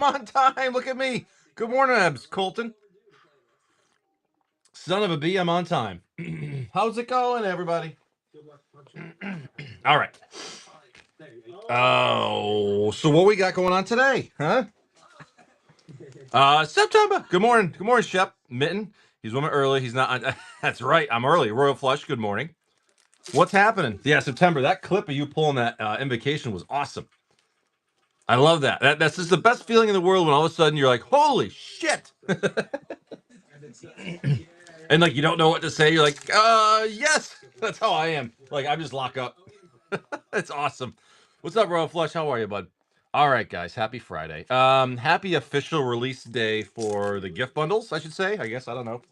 on time. Look at me. Good morning, Ebs. Colton. Son of a bee, I'm on time. How's it going, everybody? All right. Oh, so what we got going on today, huh? September. Good morning. Good morning, Shep. Mitten. He's woman early. He's not. That's right. I'm early. Royal Flush. Good morning. What's happening? Yeah, September. That clip of you pulling that invocation was awesome. I love that. That's just the best feeling in the world when all of a sudden you're like, holy shit. And like you don't know what to say. You're like, yes. That's how I am. Like I just lock up. It's awesome. What's up, Royal Flush? How are you, bud? All right, guys. Happy Friday. Happy official release day for the gift bundles, I should say. I guess I don't know.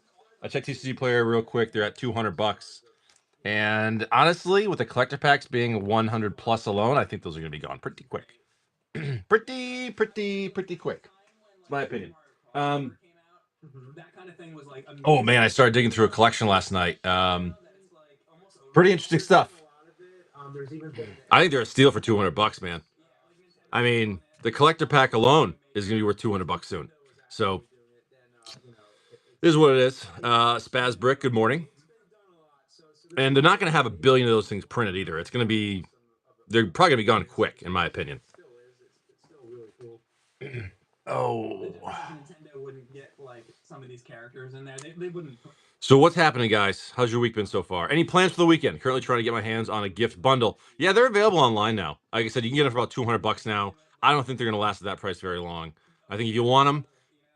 I checked TCG Player real quick. They're at $200. And honestly, with the collector packs being 100 plus alone, I think those are going to be gone pretty quick. pretty quick. It's my opinion. Oh man, I started digging through a collection last night. Pretty interesting stuff. I think they're a steal for $200, man. I mean, the collector pack alone is going to be worth $200 soon. So, this is what it is. Spaz Brick, good morning. And they're not going to have a billion of those things printed either. It's going to be, they're probably going to be gone quick, in my opinion. Oh. Nintendo wouldn't get like some of these characters in there. They wouldn't. So what's happening, guys? How's your week been so far? Any plans for the weekend? Currently trying to get my hands on a gift bundle. Yeah, they're available online now. Like I said, you can get them for about $200 now. I don't think they're going to last at that price very long. I think if you want them,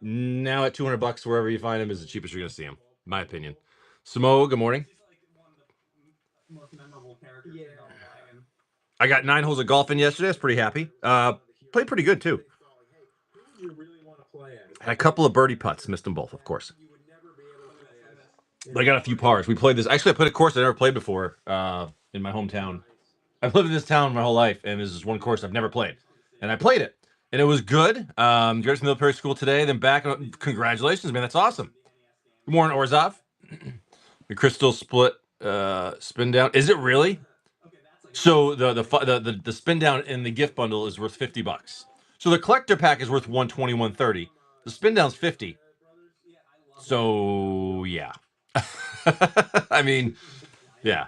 now at $200, wherever you find them is the cheapest you're going to see them. My opinion. Samo, good morning. I got 9 holes of golf in yesterday. I was pretty happy. Played pretty good, too. Had a couple of birdie putts. Missed them both, of course. I got a few pars. We played this. Actually, I played a course I never played before in my hometown. I've lived in this town my whole life, and this is one course I've never played. And I played it, and it was good. Graduated military school today, then back. Congratulations, man. That's awesome. Good morning, Orzov. The crystal split spin down. Is it really? So the spin down in the gift bundle is worth $50. So the collector pack is worth $120, $130. The spin down's $50. So yeah. I mean, yeah.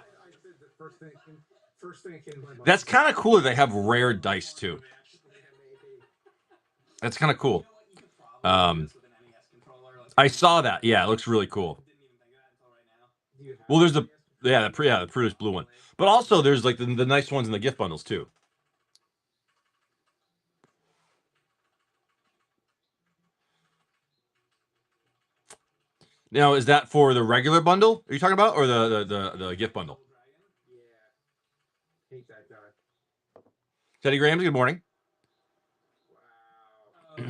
That's kind of cool. They have rare dice too. That's kind of cool. I saw that. Yeah, it looks really cool. Well, there's the Produce blue one, but also there's like the nice ones in the gift bundles too. Now, is that for the regular bundle? Are you talking about, or the gift bundle? Teddy Grahams, good morning. Wow.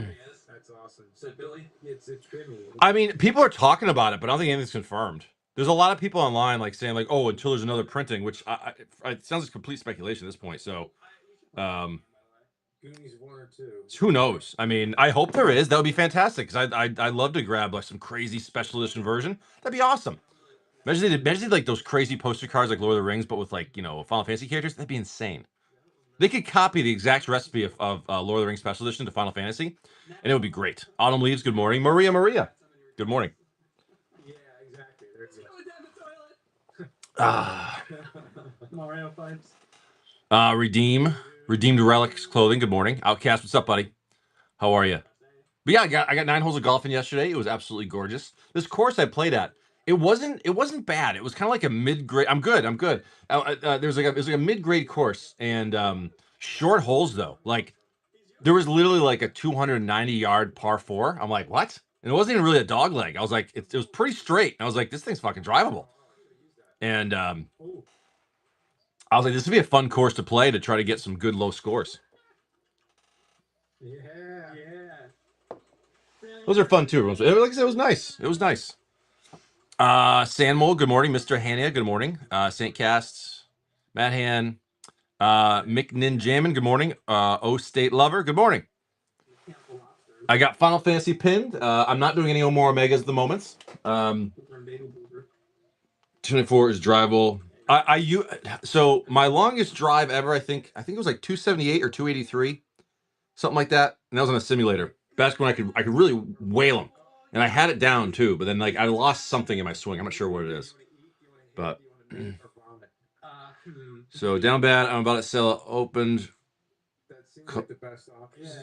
That's awesome. So Billy, it's Jimmy. I mean, people are talking about it, but I don't think anything's confirmed. There's a lot of people online like saying like, "Oh, until there's another printing," which it sounds like complete speculation at this point. So, who knows? I mean, I hope there is. That would be fantastic because I'd love to grab like some crazy special edition version. That'd be awesome. Imagine like those crazy poster cards like Lord of the Rings, but with like Final Fantasy characters. That'd be insane. They could copy the exact recipe of Lord of the Rings Special Edition to Final Fantasy, and it would be great. Autumn Leaves, good morning. Maria, good morning. Yeah, exactly. Mario vibes. Redeemed Relics Clothing, good morning. Outcast, what's up, buddy? How are you? But yeah, I got 9 holes of golf in yesterday. It was absolutely gorgeous. This course I played at, it wasn't bad. It was kind of like a mid-grade. I'm good. There's like a mid-grade course, and short holes though. Like there was literally like a 290-yard par 4. I'm like, what? And it wasn't even really a dog leg. I was like, it was pretty straight. I was like, this thing's fucking drivable. And I was like, this would be a fun course to play to try to get some good low scores. Yeah. Those are fun too. Like I said, it was nice. It was nice. Sandmole, good morning. Mr. Hania, good morning. St. Casts, Matt Han, Mick Ninjamin, good morning. O State Lover, good morning. I got Final Fantasy pinned. I'm not doing any more Omegas at the moment. 24 is drivable. So my longest drive ever, I think it was like 278 or 283, something like that. And that was on a simulator. Basketball, I could really whale them, and I had it down too. But then like I lost something in my swing. I'm not sure what it is, but so down bad. I'm about to sell it. Opened.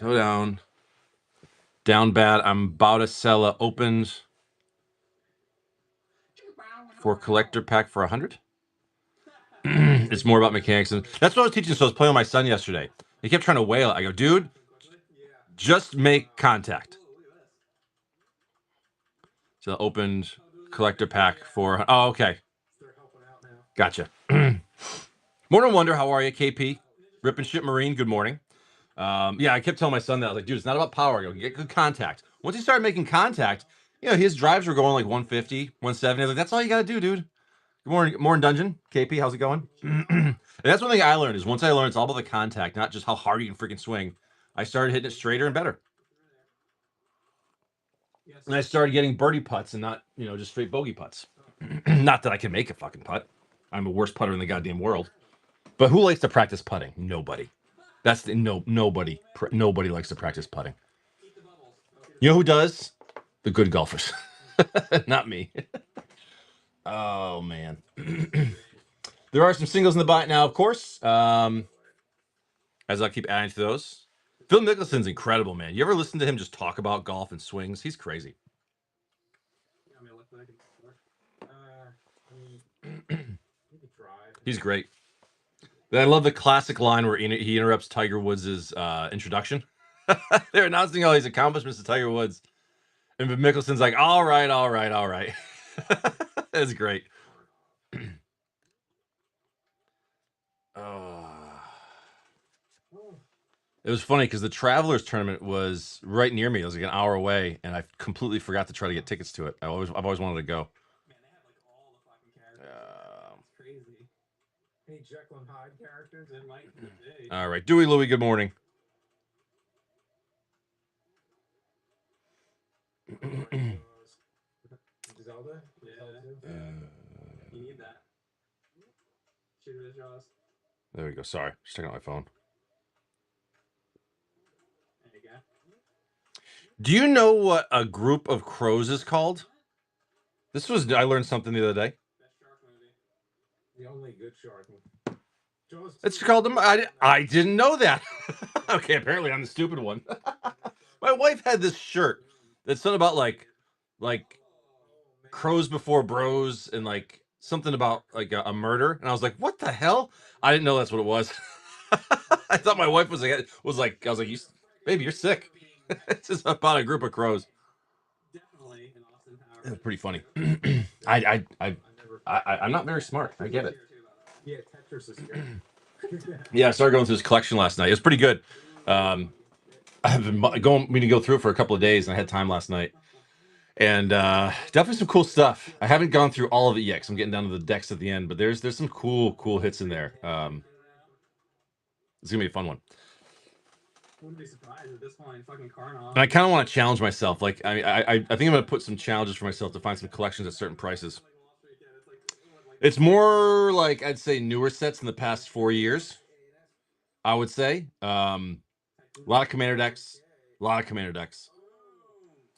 So down. Down bad. I'm about to sell it. Opened for collector pack for 100. It's more about mechanics, and that's what I was teaching. So I was playing with my son yesterday. He kept trying to whale it. I go, dude, just make contact. So opened collector pack for. Oh, okay. Gotcha. Morning Wonder, how are you, KP? Rip and Shit Marine, good morning. Yeah, I kept telling my son that. I was like, dude, it's not about power. I go, get good contact. Once he started making contact, his drives were going like 150, 170. I was like, that's all you got to do, dude. Good morning, Dungeon. KP, how's it going? And that's one thing I learned is once I learned it's all about the contact, not just how hard you can freaking swing. I started hitting it straighter and better. And I started getting birdie putts and not, just straight bogey putts. Not that I can make a fucking putt. I'm the worst putter in the goddamn world. But who likes to practice putting? Nobody. Nobody likes to practice putting. You know who does? The good golfers. Not me. Oh man. There are some singles in the bite now, of course. As I keep adding to those. Phil Mickelson's incredible, man. You ever listen to him just talk about golf and swings? He's crazy. He's great. I love the classic line where he interrupts Tiger Woods' introduction. They're announcing all these accomplishments to Tiger Woods. And Mickelson's like, all right. That's great. It was funny because the Travelers tournament was right near me. It was like an hour away, and I completely forgot to try to get tickets to it. I've always wanted to go. Man, they had like all the fucking characters. It's crazy. Any Jekyll and Hyde characters? It might be. All right, Dewey Louie. Good morning. Zelda? Yeah. You need that. There we go. Sorry, just checking out my phone. There you go. Do you know what a group of crows is called? I learned something the other day. Best shark movie. The only good shark movie. It's called them. I didn't know that. Okay, apparently I'm the stupid one. My wife had this shirt that's something about like crows before bros and like something about like a murder, and I was like, what the hell? I didn't know that's what it was. I thought my wife was like I was like, baby, you're sick. It's just about a group of crows. Definitely in Austin Powers. It was pretty funny. I'm not very smart. I get it. Yeah, Tetris is good. Yeah, I started going through his collection last night. It was pretty good. I've been meaning to go through it for a couple of days, and I had time last night. And definitely some cool stuff. I haven't gone through all of it yet because I'm getting down to the decks at the end, but there's some cool hits in there. It's gonna be a fun one. Wouldn't be surprised at this point. Fucking Karnov. And I kind of want to challenge myself. Like, I think I'm gonna put some challenges for myself to find some collections at certain prices. It's more like I'd say newer sets in the past 4 years. I would say a lot of commander decks.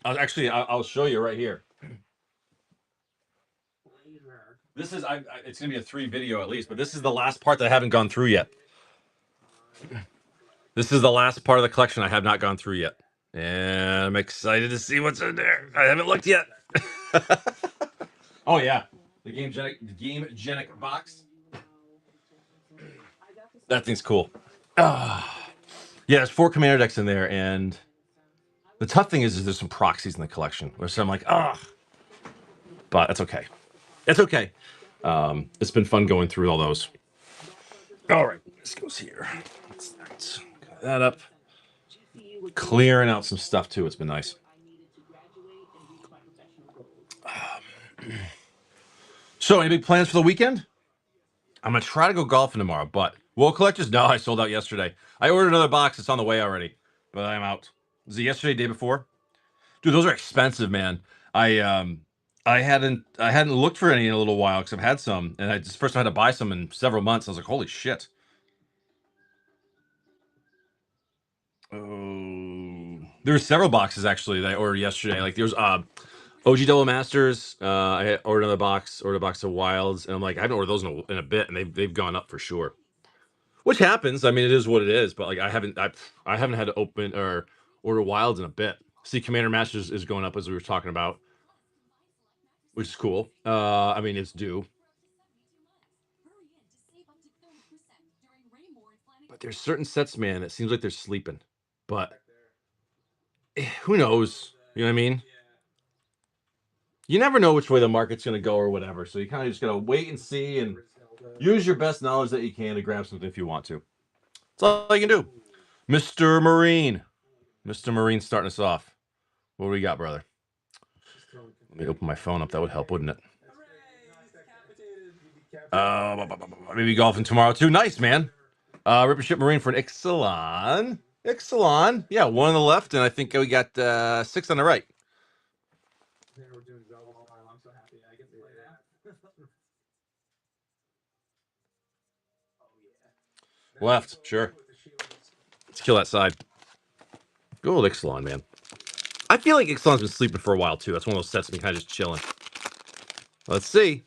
I'll show you right here. This is it's gonna be a 3 video at least, but this is the last part that I haven't gone through yet. This is the last part of the collection I have not gone through yet, and I'm excited to see what's in there. I haven't looked yet. Oh yeah, the Game Genic box. That thing's cool. Yeah, there's 4 commander decks in there, and the tough thing is there's some proxies in the collection. Where I'm like, but it's okay. It's okay. It's been fun going through all those. All right, this goes here. Let's cut that up. Clearing out some stuff too. It's been nice. So, any big plans for the weekend? I'm gonna try to go golfing tomorrow, but World Collectors? No, I sold out yesterday. I ordered another box. It's on the way already, but I'm out. Was it yesterday, day before? Dude, those are expensive, man. I hadn't looked for any in a little while because I've had some, and it's the first time I had to buy some in several months. I was like, holy shit. Oh, There were several boxes actually that I ordered yesterday. Like there's OG Double Masters. I ordered another box, ordered a box of Wilds, and I'm like, I haven't ordered those in a bit, and they've gone up for sure. Which happens. I mean, it is what it is. But like, I haven't had to open or order Wilds in a bit. See, Commander Masters is going up as we were talking about, which is cool. I mean, it's due. But there's certain sets, man. It seems like they're sleeping. But who knows? You know what I mean? You never know which way the market's going to go or whatever. So you kind of just got to wait and see and use your best knowledge that you can to grab something if you want to. That's all you can do. Mr. Marine. Mr. Marine starting us off. What do we got, brother? Let me open my phone up. That would help, wouldn't it? Maybe golfing tomorrow too. Nice, man. Rippership Marine for an Ixalan. Ixalan. Yeah, one on the left, and I think we got 6 on the right. Left, sure. Let's kill that side. Go with Ixalan, man. I feel like Ixalan's been sleeping for a while too. That's one of those sets that's been kind of just chilling. Let's see.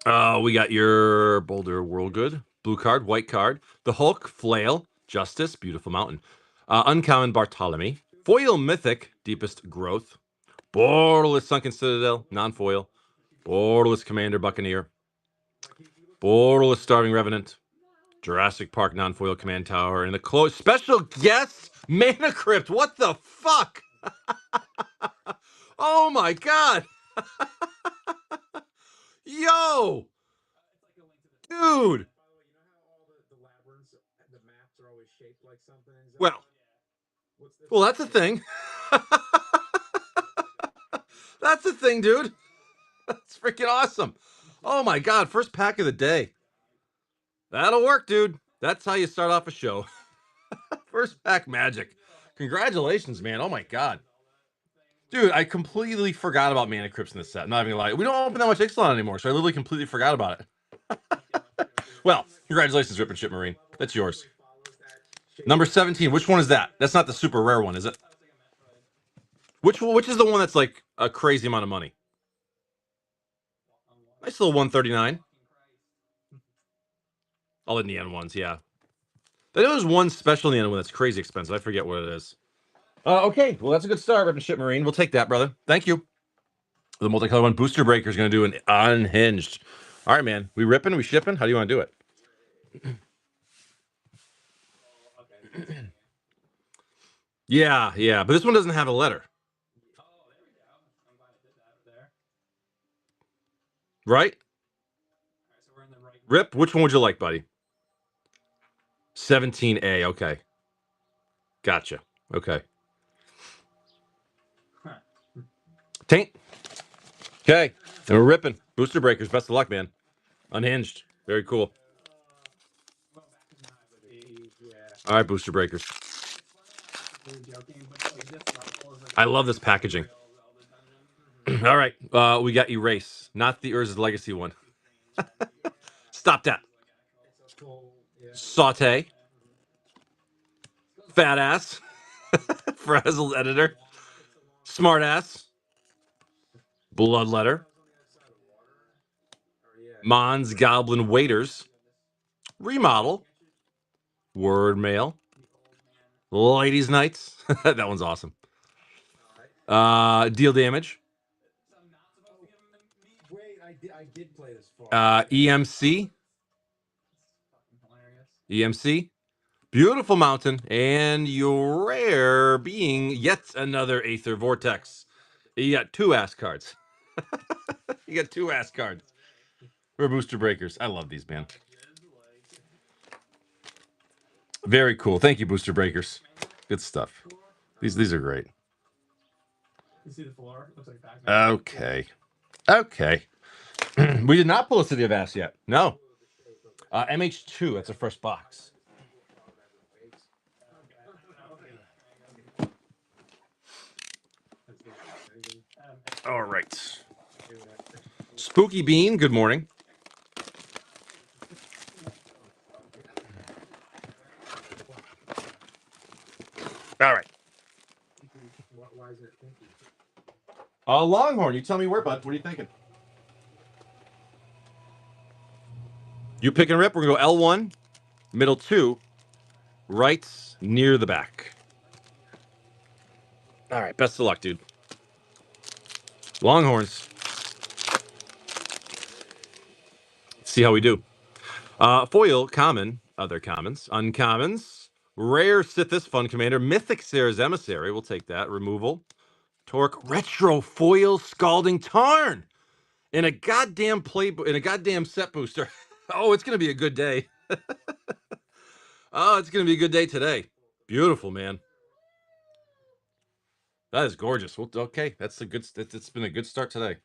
We got your Boulder Worldgood, blue card, white card, the Hulk, Flail, Justice, Beautiful Mountain, Uncommon Bartholomew, Foil Mythic, Deepest Growth, Borderless Sunken Citadel, non-foil, Borderless Commander Buccaneer, Borderless Starving Revenant, Jurassic Park non-foil Command Tower, and the close special guest Mana Crypt. What the fuck? Oh my god! Yo! Dude! Well, that's a thing. That's the thing, dude. That's freaking awesome. Oh my god, first pack of the day. That'll work, dude. That's how you start off a show. First pack magic. Congratulations, man. Oh my god. Dude, I completely forgot about Mana Crypts in this set. I'm not even gonna lie. We don't open that much Ixalan anymore, so I literally completely forgot about it. Well, congratulations, Rip and Ship Marine. That's yours. Number 17. Which one is that? That's not the super rare one, is it? Which is the one that's like a crazy amount of money? Nice little 139. All the Neon ones, yeah. I know there's one special Neon one that's crazy expensive. I forget what it is. Okay, well, that's a good start, Rip and Ship Marine. We'll take that, brother. Thank you. The multicolor one, Booster Breaker, is going to do an unhinged. All right, man. We ripping? We shipping? How do you want to do it? Yeah. But this one doesn't have a letter. Right? Rip, which one would you like, buddy? 17A. Okay. Gotcha. Okay. Taint. Okay. And we're ripping. Booster Breakers. Best of luck, man. Unhinged. Very cool. All right, Booster Breakers. I love this packaging. All right. We got Erase. Not the Urza's Legacy one. Stop that. Saute. Fat ass. Frazzled editor. Smart ass. Bloodletter. Mons Goblin Waiters. Remodel. Word Mail. Ladies Nights. That one's awesome. Deal Damage. EMC. EMC. Beautiful Mountain. And your rare being yet another Aether Vortex. You got 2 ass cards. You got 2 ass cards. For Booster Breakers. I love these, man. Very cool. Thank you, Booster Breakers. Good stuff. These are great. Okay. We did not pull a City of Ass yet. No. MH2. That's a first box. All right. Spooky Bean, good morning. All right. Longhorn, you tell me where, bud. What are you thinking? You pick and rip. We're going to go L1, middle 2, right near the back. All right, best of luck, dude. Longhorns. Let's see how we do. Foil, common, other commons, uncommons, rare Sithis, fun commander, mythic Sarah's emissary. We'll take that. Removal. Torque, retro foil, scalding tarn. In a goddamn in a goddamn set booster. Oh, it's gonna be a good day. Oh, it's gonna be a good day today. Beautiful, man. That is gorgeous. Well, okay, that's a good. It's been a good start today.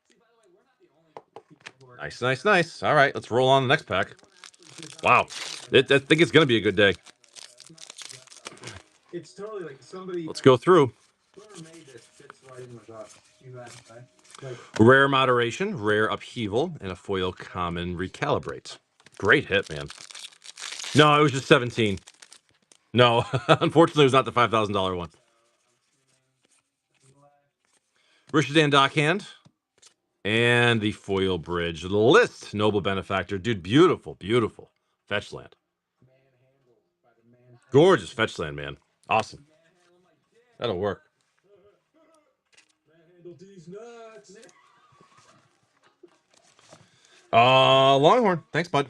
Nice, nice, nice. All right, let's roll on the next pack. Wow, I think it's gonna be a good day. It's totally like somebody. Let's go through. Rare moderation, rare upheaval, and a foil common recalibrate. Great hit, man. No, it was just 17. No, unfortunately, it was not the $5,000 one. Rishadan Dockhand. And the foil bridge. The list, noble benefactor. Dude, beautiful, beautiful. Fetch land. Gorgeous fetch land, man. Awesome. That'll work. Longhorn. Thanks, bud.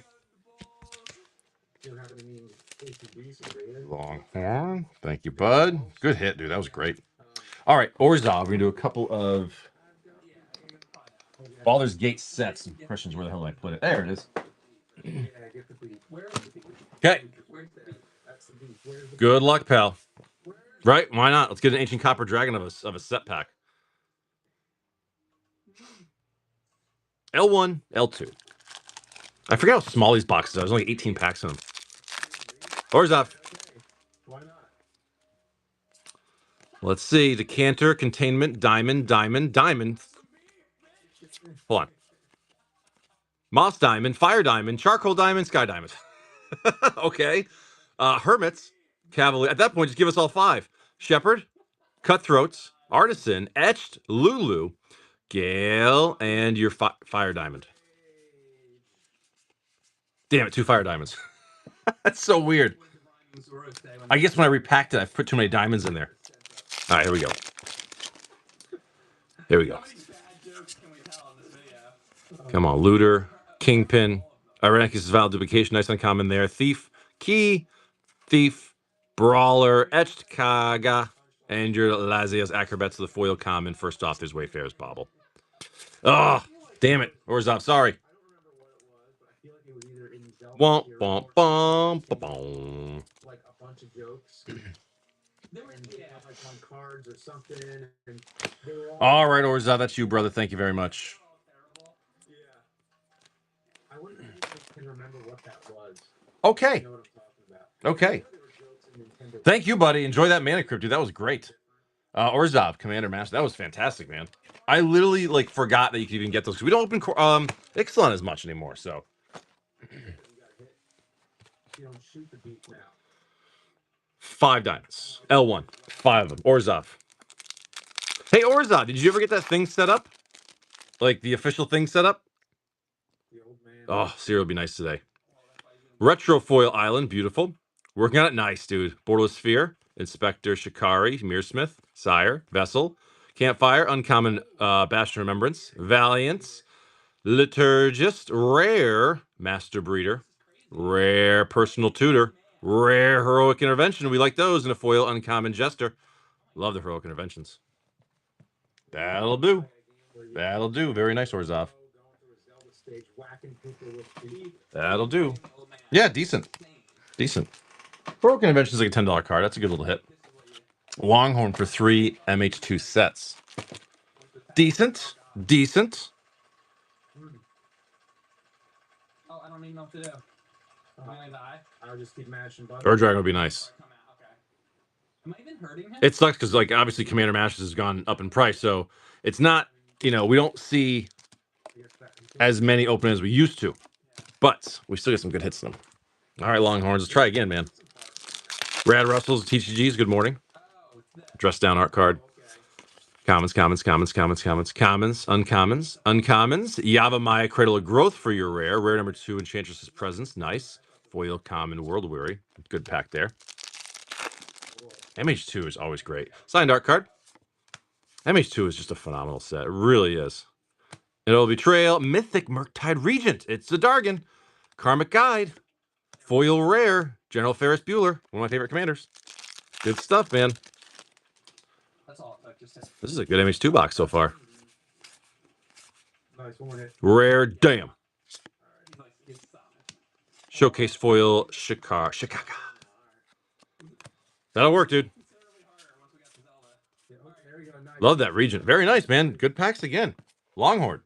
Longhorn. Thank you, bud. Good hit, dude. That was great. All right, Orzhov. We're going to do a couple of Baldur's Gate sets. Some questions. Where the hell did I put it? There it is. Okay. Good luck, pal. Right? Why not? Let's get an Ancient Copper Dragon of a set pack. L1, L2. I forget how small these boxes are. There's only 18 packs in them. Orzhov. Why not? Let's see. Decanter, Containment, Diamond, Diamond, Diamond. Hold on. Moss Diamond, Fire Diamond, Charcoal Diamond, Sky Diamond. Okay. Hermits, Cavalier. At that point, just give us all 5. Shepherd, Cutthroats, Artisan, Etched, Lulu, Gale, and your Fire Diamond. Damn it, 2 Fire Diamonds. That's so weird. I guess when I repacked it, I put too many diamonds in there. All right, here we go. Here we go. Come on, Looter, Kingpin, Irenicus' Valid Duplication, nice uncommon there. Thief, Key, Thief, Brawler, Etched Kaga, and your Lazia's Acrobats of the foil common. First off, there's Wayfarer's Bauble. Oh, damn it. Orzhov, sorry. Womp, womp, womp, womp. Like a bunch of jokes. On cards or something. All right, Orzhov, that's you, brother. Thank you very much. I wouldn't even remember what that was. Okay. Okay. Thank you, buddy. Enjoy that Mana Crypt, dude. That was great. Orzhov, Commander Master. That was fantastic, man. I literally forgot that you could even get those because we don't open Ixalan as much anymore. So. You don't shoot the beat now. 5 diamonds. L1. 5 of them. Orzhov. Hey, Orzhov, did you ever get that thing set up? Like the official thing set up? Oh, Cyril would be nice today. Retro Foil Island. Beautiful. Working on it. Nice, dude. Borderless Sphere. Inspector Shikari. Mearsmith. Sire. Vessel. Campfire. Uncommon Bastion Remembrance. Valiance. Liturgist. Rare. Master Breeder. Rare Personal Tutor. Rare Heroic Intervention. We like those. And a foil Uncommon Jester. Love the Heroic Interventions. That'll do. That'll do. Very nice, Orzhov. That'll do. Yeah, decent. Decent. Heroic Intervention is like a $10 card. That's a good little hit. Longhorn for 3 MH2 sets. Decent. Decent. Oh, I don't even know what to do. I'll just keep mashing buttons. Ur Dragon would be nice. Am I even hurting him? It sucks because, obviously Commander Masters has gone up in price, so it's not, we don't see as many open as we used to, but we still get some good hits in them. All right, Longhorns, let's try again, man. Rad Russell's TCGs, good morning. Dress down art card. Commons, uncommons. Yavimaya, Cradle of Growth for your rare. Rare number 2, Enchantress's Presence. Nice. Foil, common, World Weary. Good pack there. MH2 is always great. Signed art card. MH2 is just a phenomenal set. It really is. It'll Betrayal, Mythic Murktide Regent. It's the Dargon. Karmic Guide. Foil rare. General Ferris Bueller. One of my favorite commanders. Good stuff, man. That's all. Just This is a good MH2 box so far. Nice one hit. Rare, damn. he's like, it's Showcase foil, Chicago. That'll work, dude. considerably harder once we got to Zelda. Yeah, okay, there you go. Nice. Love that Regent. Very nice, man. Good packs again. Longhorn.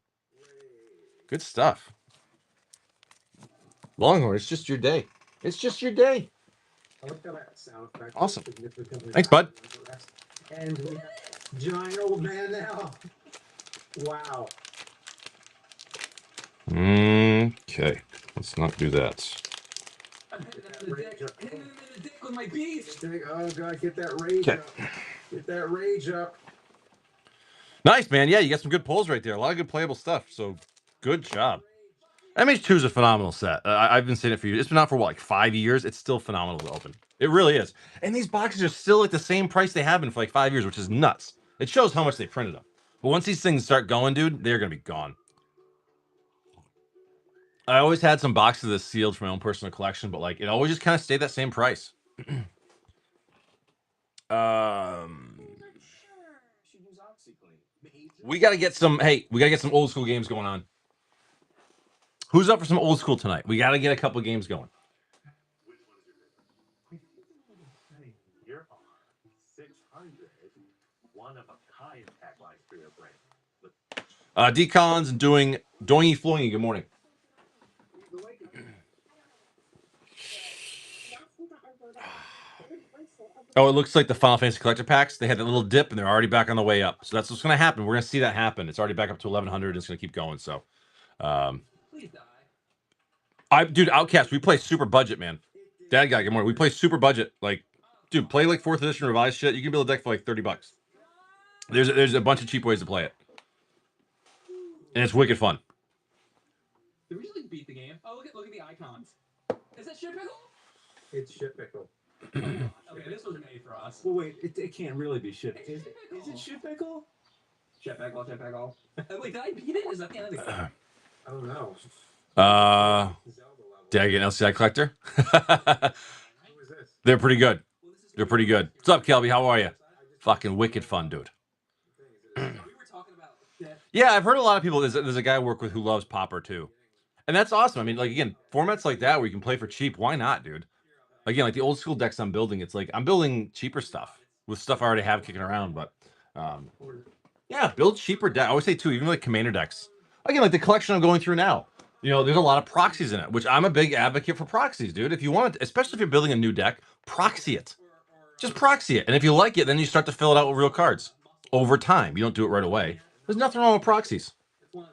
Good stuff. Longhorn, it's just your day. It's just your day. I like how that sound effect. Awesome. Significantly Thanks, bud. louder than the rest. And we have giant old man now. Wow. Okay. Let's not do that. I'm hitting him in the dick. Hitting him in the dick with my beast. Oh god, get that rage Okay. up. Get that rage up. Nice, man. Yeah, you got some good pulls right there. A lot of good playable stuff. So good job. MH2 is a phenomenal set. I've been saying it for you. It's been out for what, like 5 years? It's still phenomenal to open. It really is. And these boxes are still at the same price they have been for like 5 years, which is nuts. It shows how much they printed them. But once these things start going, dude, they're going to be gone. I always had some boxes of this sealed for my own personal collection, but like it always just kind of stayed that same price. We got to get some, hey, we got to get some old school games going on. Who's up for some old school tonight? We got to get a couple of games going. You're on 600. One of a kind tagline for your brand. Decons and doing Doingy Floingy. Good morning. Oh, it looks like the Final Fantasy Collector Packs. They had that little dip, and they're already back on the way up. So that's what's going to happen. We're going to see that happen. It's already back up to 1,100. And it's going to keep going. So, Please die. dude, Outcast, we play super budget, man. Dad guy, good morning. We play super budget. Like, dude, play like 4th edition revised shit. You can build a deck for like $30. There's a bunch of cheap ways to play it, and it's wicked fun. Did we just like beat the game? Oh, look at the icons. Is that shit pickle? It's shit pickle. Okay, this was made for us. Well, wait, it can't really be shit. It's Is it shit pickle? Shit pickle, shit pickle. Wait, did I beat it? Is that the end of the game? I don't know. Zelda level. Did I get an LCI collector? Who is this? They're pretty good. They're pretty good. What's up, Kelby? How are you? Fucking wicked fun, dude. We were talking about shit. Yeah, I've heard a lot of people. There's a guy I work with who loves Pauper too, and that's awesome. I mean, like again, formats like that where you can play for cheap. Why not, dude? Again, like the old school decks I'm building. It's like I'm building cheaper stuff with stuff I already have kicking around. But yeah, build cheaper decks. I always say too, even like commander decks. Again, like the collection I'm going through now. You know, there's a lot of proxies in it, which I'm a big advocate for proxies, dude. If you want it, especially if you're building a new deck, proxy it. Just proxy it. And if you like it, then you start to fill it out with real cards over time. You don't do it right away. There's nothing wrong with proxies. It's one of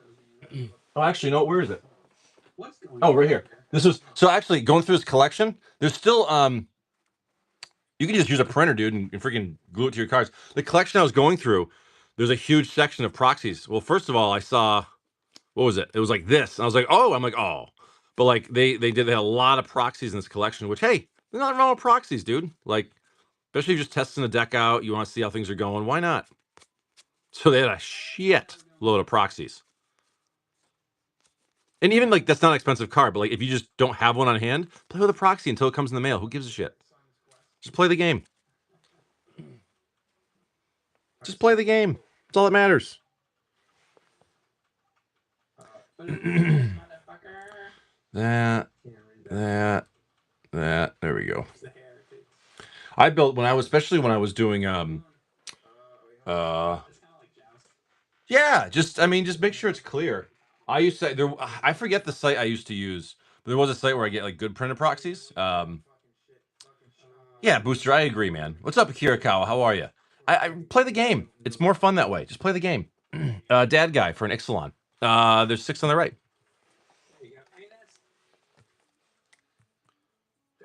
those. Oh, actually, no, where is it? What's going Oh, on right here. This was so actually going through this collection. There's still you can just use a printer, dude, and freaking glue it to your cards. The collection I was going through, there's a huge section of proxies. Well, first of all, I saw what was it? It was like this. And I was like, oh, I'm like, oh. But like they had a lot of proxies in this collection, which hey, there's nothing wrong with proxies, dude. Like, especially if you're just testing the deck out, you want to see how things are going. Why not? So they had a shit load of proxies. And even like that's not an expensive card, but like if you just don't have one on hand, play with a proxy until it comes in the mail. Who gives a shit? Just play the game. Just play the game. That's all that matters. Motherfucker. That. Can't read That. There we go. It's the heritage. I built when I was, especially when I was doing It's kind of like Joust. yeah, just make sure it's clear. I used to there I forget the site I used to use, but there was a site where I get like good printed proxies. Yeah, Booster, I agree, man. What's up, Akirakawa? How are you? I play the game. It's more fun that way. Just play the game. Dad guy for an Ixalan. There's 6 on the right. There you go. I mean, that's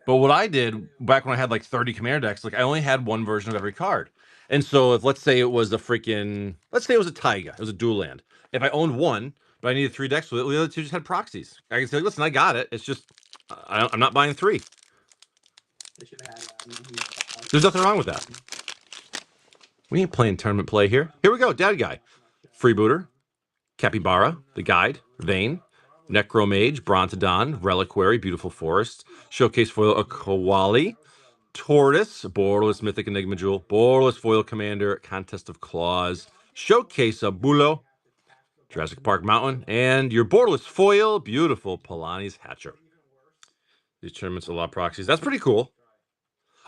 But what I did back when I had like 30 commander decks, like I only had one version of every card. And so if let's say it was a freaking, let's say it was a Taiga, it was a dual land. If I owned one, but I needed 3 decks with it, the other 2 just had proxies. I can say, listen, I got it. It's just I'm not buying 3. They should have had. There's nothing wrong with that. We ain't playing tournament play here. Here we go, Dad Guy, Freebooter, Capybara, The Guide, Vane, Necromage, Brontodon, Reliquary, Beautiful Forest, Showcase Foil Akawali, Tortoise, Borderless Mythic Enigma Jewel, Borderless Foil Commander, Contest of Claws, Showcase Bulo, Jurassic Park Mountain, and your Borderless Foil, beautiful Polani's Hatcher. These tournaments, a lot of proxies. That's pretty cool.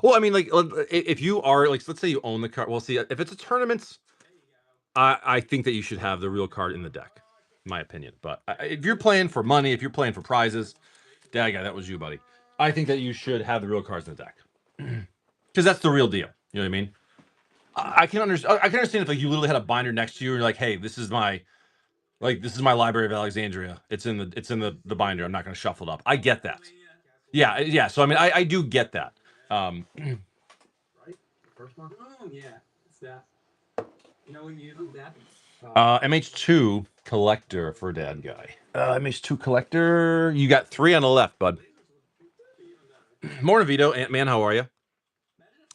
Well, I mean, like, if you are, like, let's say you own the card. Well, see, if it's a tournament, I think that you should have the real card in the deck, in my opinion. But if you're playing for money, if you're playing for prizes, Dad Guy, that was you, buddy. I think that you should have the real cards in the deck. Because that's the real deal. You know what I mean? I can understand. I can understand if like you literally had a binder next to you, and you're like, "Hey, this is my Library of Alexandria. It's in the binder. I'm not going to shuffle it up." I get that. Yeah, yeah. So I mean, I do get that. Right? The first one? Oh yeah, it's that. You know when you do that. MH2 collector for Dad Guy. MH2 collector. You got 3 on the left, bud. Morning, Vito. Ant-Man, how are you?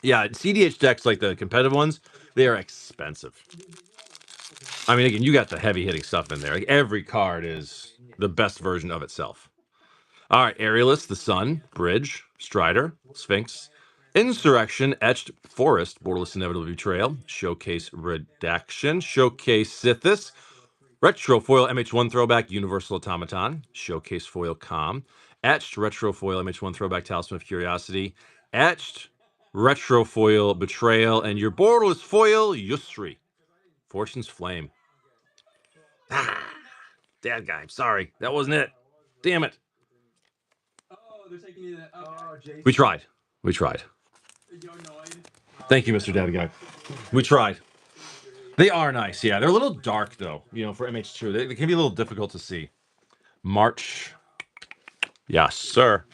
Yeah, CDH decks, like the competitive ones, they are expensive. I mean, again, you got the heavy-hitting stuff in there. Like, every card is the best version of itself. All right, Aerialist, the Sun, Bridge, Strider, Sphinx, Insurrection, Etched Forest, Borderless Inevitable Betrayal, Showcase Redaction, Showcase Sithis, Retro Foil MH1 Throwback, Universal Automaton, Showcase Foil Calm, Etched Retro Foil MH1 Throwback, Talisman of Curiosity, Etched Retro Foil Betrayal, and your Borderless Foil Yusri, Fortune's Flame. Dad Guy, I'm sorry. That wasn't it. Damn it. Oh, they're taking you that. Oh, Jason. We tried. We tried. You're annoyed. Thank you, Mr. Dad Guy. We tried. They are nice, yeah. They're a little dark, though, you know, for MH2. They can be a little difficult to see. March. Yes, sir.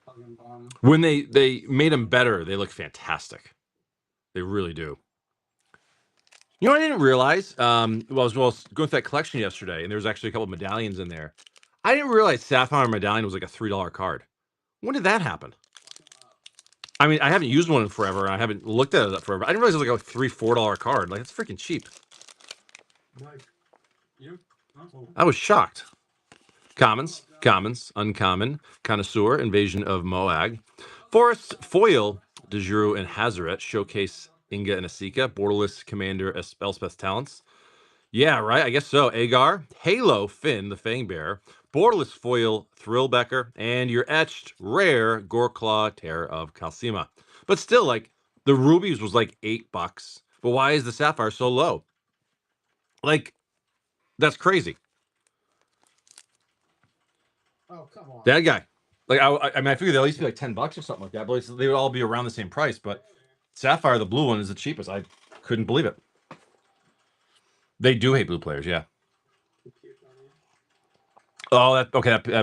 Fucking bomb. When they made them better, they look fantastic. They really do. You know what I didn't realize? I was going through that collection yesterday, and there was actually a couple of medallions in there. I didn't realize Sapphire Medallion was like a $3 card. When did that happen? I mean, I haven't used one in forever, and I haven't looked at it forever. I didn't realize it was like a $3-4 card. Like, it's freaking cheap. Mike. You? Oh. I was shocked. Commons, Uncommon, Connoisseur, Invasion of Moag, Forest, Foil, Dejuru, and Hazaret, Showcase Inga and Asika, Borderless Commander Elspeth Talents. Yeah, right, I guess so. Agar, Halo, Finn, the Fangbearer, Borderless Foil, Thrillbecker, and your etched rare Goreclaw, Terror of Kalsima. But still, like, the rubies was like $8. But why is the sapphire so low? Like, that's crazy. Oh, come on. That guy. Like, I mean, I figured they'll at least be like $10 or something like that. But they would all be around the same price. But Sapphire, the blue one, is the cheapest. I couldn't believe it. They do hate blue players, yeah. Oh, that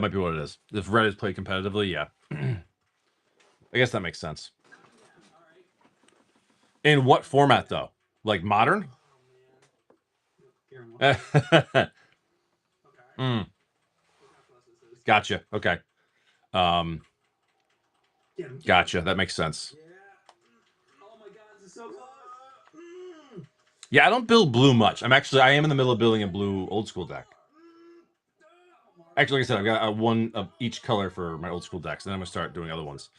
might be what it is. If red is played competitively, yeah. I guess that makes sense. In what format, though? Like modern? Gotcha. Okay. Gotcha. That makes sense. Oh my god, this is so close. Yeah, I don't build blue much. I am in the middle of building a blue old school deck. Actually, like I said, I've got one of each color for my old school decks, and then I'm gonna start doing other ones.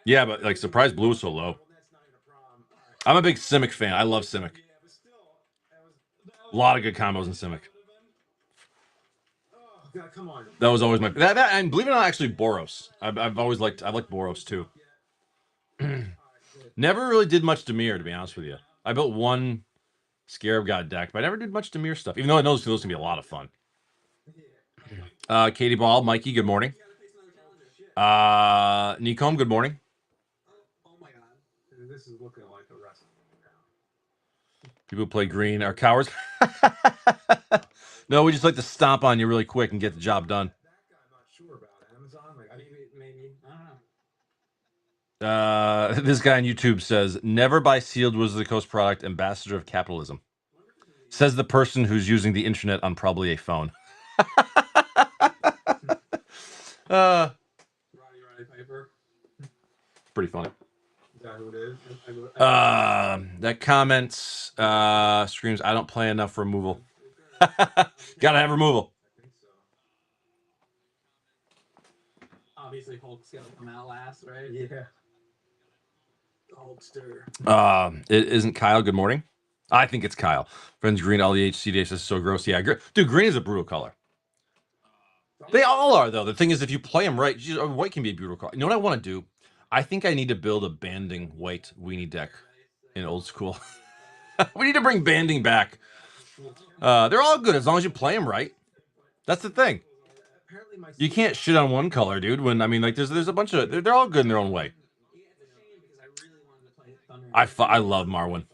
Yeah, but like surprise blue is so low. I'm a big Simic fan. I love Simic. A lot of good combos in Simic. God, come on. That was always my that and believe it or not, actually Boros. I've always liked Boros too. Never really did much Dimir, to be honest with you. I built one Scarab God deck, but I never did much Dimir stuff, even though I know those can be a lot of fun. Katie Ball, Mikey, good morning. Nicom, good morning. Oh my god. This is looking like the rest of People who play green are cowards. No, we just like to stomp on you really quick and get the job done. that guy, I'm not sure about Amazon. Like, Maybe. I don't know. This guy on YouTube says, never buy sealed Wizards of the Coast product, ambassador of capitalism. Says the person who's using the internet on probably a phone. Roddy Piper. Pretty funny. Is that who it is? That comments screams, I don't play enough removal. Gotta have removal. I think so. Obviously, Hulk's gonna come out last, right? Yeah. The Hulkster. It isn't Kyle. Good morning. I think it's Kyle. Friends green, LDH, CDH is so gross. Yeah, dude, green is a brutal color. They all are, though. The thing is, if you play them right, white can be a beautiful color. You know what I want to do? I think I need to build a banding white weenie deck in old school. We need to bring banding back. They're all good as long as you play them right. That's the thing. You can't shit on one color, dude. When I mean, like, there's a bunch of they're all good in their own way. I love Marwyn.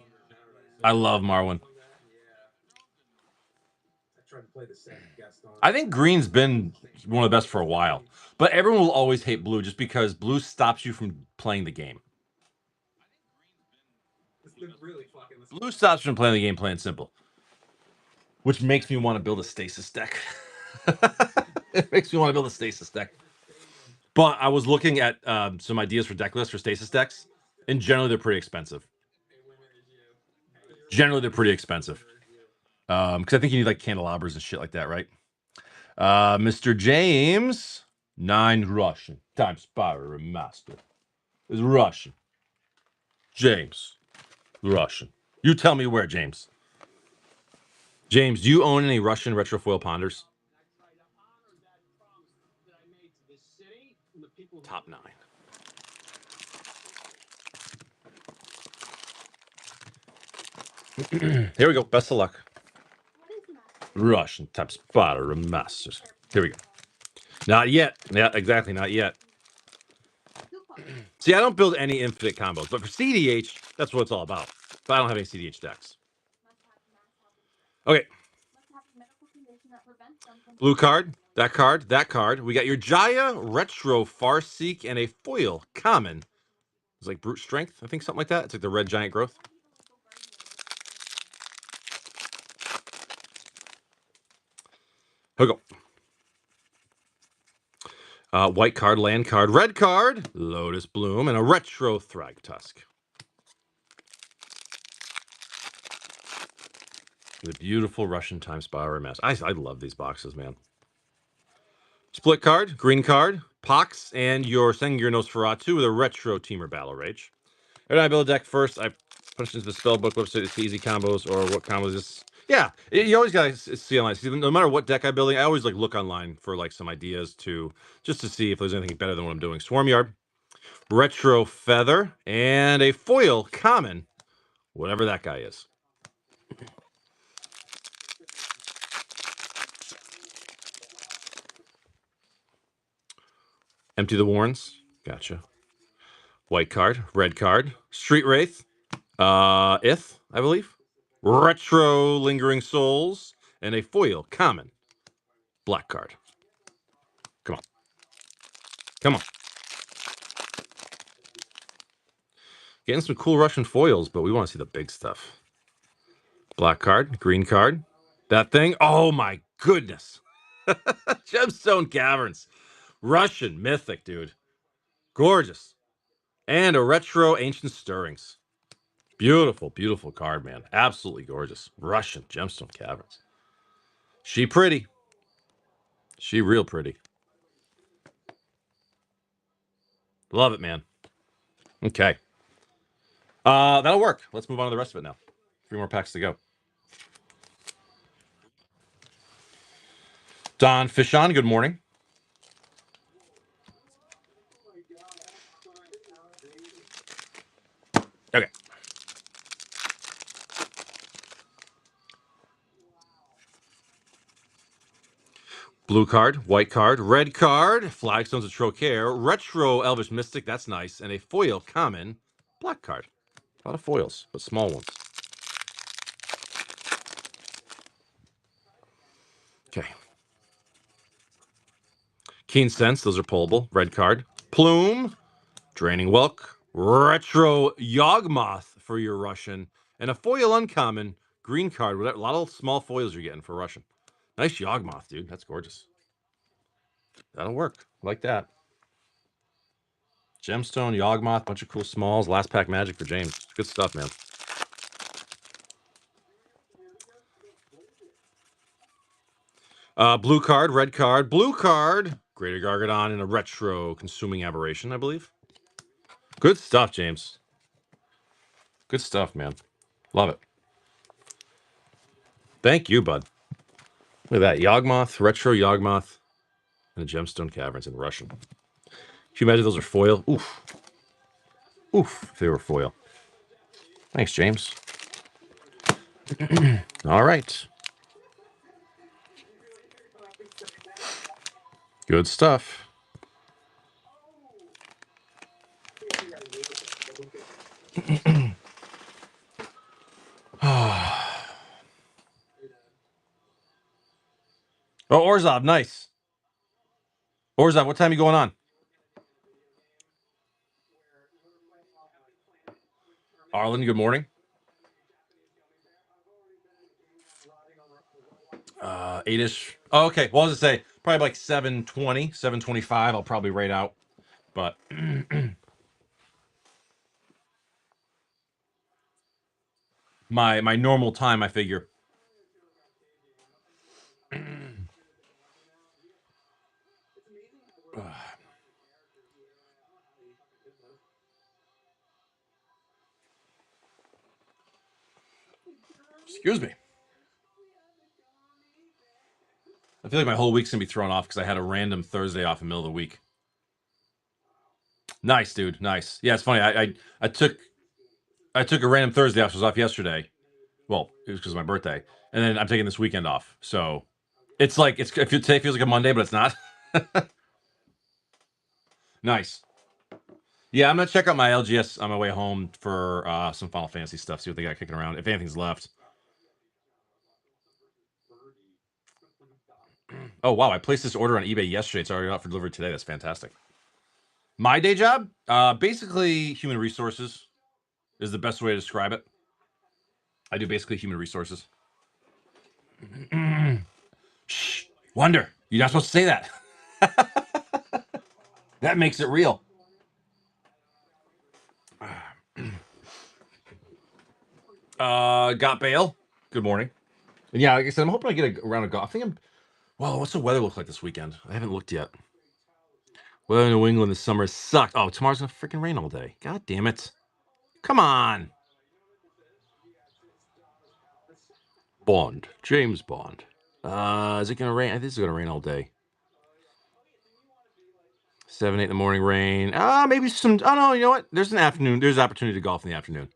I love Marwyn. I tried to play the same Gaston. I think green's been one of the best for a while, but everyone will always hate blue just because blue stops you from playing the game. Blue stops you from playing the game, plain and simple. Which makes me want to build a stasis deck. It makes me want to build a stasis deck. But I was looking at some ideas for deck lists for stasis decks, and generally they're pretty expensive. Generally, they're pretty expensive. Because I think you need like candelabras and shit like that, right? Mr. James, 9 Russian times Power Master is Russian. James, Russian. You tell me where, James. James, do you own any Russian retrofoil ponders? Top 9. Here we go. Best of luck. Russian times Power Masters. Here we go. Not yet. Yeah, exactly. Not yet. See, I don't build any infinite combos, but for CDH, that's what it's all about. But I don't have any CDH decks. Okay. Blue card, that card, that card. We got your Jaya, Retro, Farseek, and a foil common. It's like Brute Strength, I think, something like that. It's like the red giant growth. Here we go. White card, land card, red card, Lotus Bloom, and a Retro Thragtusk. The beautiful Russian Time Spiral Mask. I love these boxes, man. Split card, green card, Pox, and your Sengir Nosferatu with a Retro Teamer Battle Rage. And I build a deck first. I punched into the spellbook website to see easy combos or what combos this. Yeah, you always gotta see online. See, no matter what deck I'm building, I always like look online for like some ideas to just to see if there's anything better than what I'm doing. Swarmyard, Retro Feather, and a foil common, whatever that guy is. Empty the Warrens. Gotcha. White card, red card, Street Wraith, Ith, I believe. Retro Lingering Souls, and a foil common. Black card. Come on. Come on. Getting some cool Russian foils, but we want to see the big stuff. Black card, green card. That thing. Oh my goodness. Gemstone Caverns. Russian mythic, dude. Gorgeous. And a retro Ancient Stirrings. Beautiful, beautiful card, man. Absolutely gorgeous. Russian Gemstone Caverns. She pretty. She real pretty. Love it, man. Okay. That'll work. Let's move on to the rest of it now. 3 more packs to go. Don Fishon, good morning. Okay. Blue card, white card, red card, Flagstones of Trocaire, Retro Elvish Mystic, that's nice, and a foil common black card. A lot of foils, but small ones. Okay. Keen Sense, those are pullable. Red card. Plume, Draining Welk, Retro Yawgmoth for your Russian, and a foil uncommon green card. A lot of small foils you're getting for Russian. Nice Yawgmoth, dude. That's gorgeous. That'll work. Like that. Gemstone, Yawgmoth, bunch of cool smalls. Last pack magic for James. Good stuff, man. Blue card, red card, blue card. Greater Gargadon and a retro consuming aberration, I believe. Good stuff, James. Good stuff, man. Love it. Thank you, bud. Look at that. Yawgmoth, retro Yawgmoth, and the Gemstone Caverns in Russian. Can you imagine those are foil? Oof. Oof, if they were foil. Thanks, James. All right. Good stuff. Oh, Orzhov, nice. Orzhov, what time are you going on? Arlen, good morning. 8-ish. Oh, okay. Well, I was going to say, probably like 7:20, 7:25. I'll probably rate out. But my normal time, I figure. Excuse me. I feel like my whole week's going to be thrown off because I had a random Thursday off in the middle of the week. Nice, dude. Nice. Yeah, it's funny. I took a random Thursday off. I was off yesterday. Well, it was because of my birthday. And then I'm taking this weekend off. So it's like, today feels like a Monday, but it's not. Nice. Yeah, I'm going to check out my LGS on my way home for some Final Fantasy stuff, see what they got kicking around, if anything's left. Oh, wow. I placed this order on eBay yesterday. It's already out for delivery today. That's fantastic. My day job? Basically, human resources is the best way to describe it. I do basically human resources. Shh. Wonder. You're not supposed to say that. That makes it real. Got bail. Good morning. And yeah, like I said, I'm hoping I get a round of golf. I think I'm. Well, what's the weather look like this weekend? I haven't looked yet. Weather in New England this summer sucked. Oh, tomorrow's gonna freaking rain all day. God damn it! Come on. Bond, James Bond. Is it gonna rain? I think it's gonna rain all day. 7, 8 in the morning rain. Maybe some. Oh no, you know what? There's an afternoon. There's opportunity to golf in the afternoon.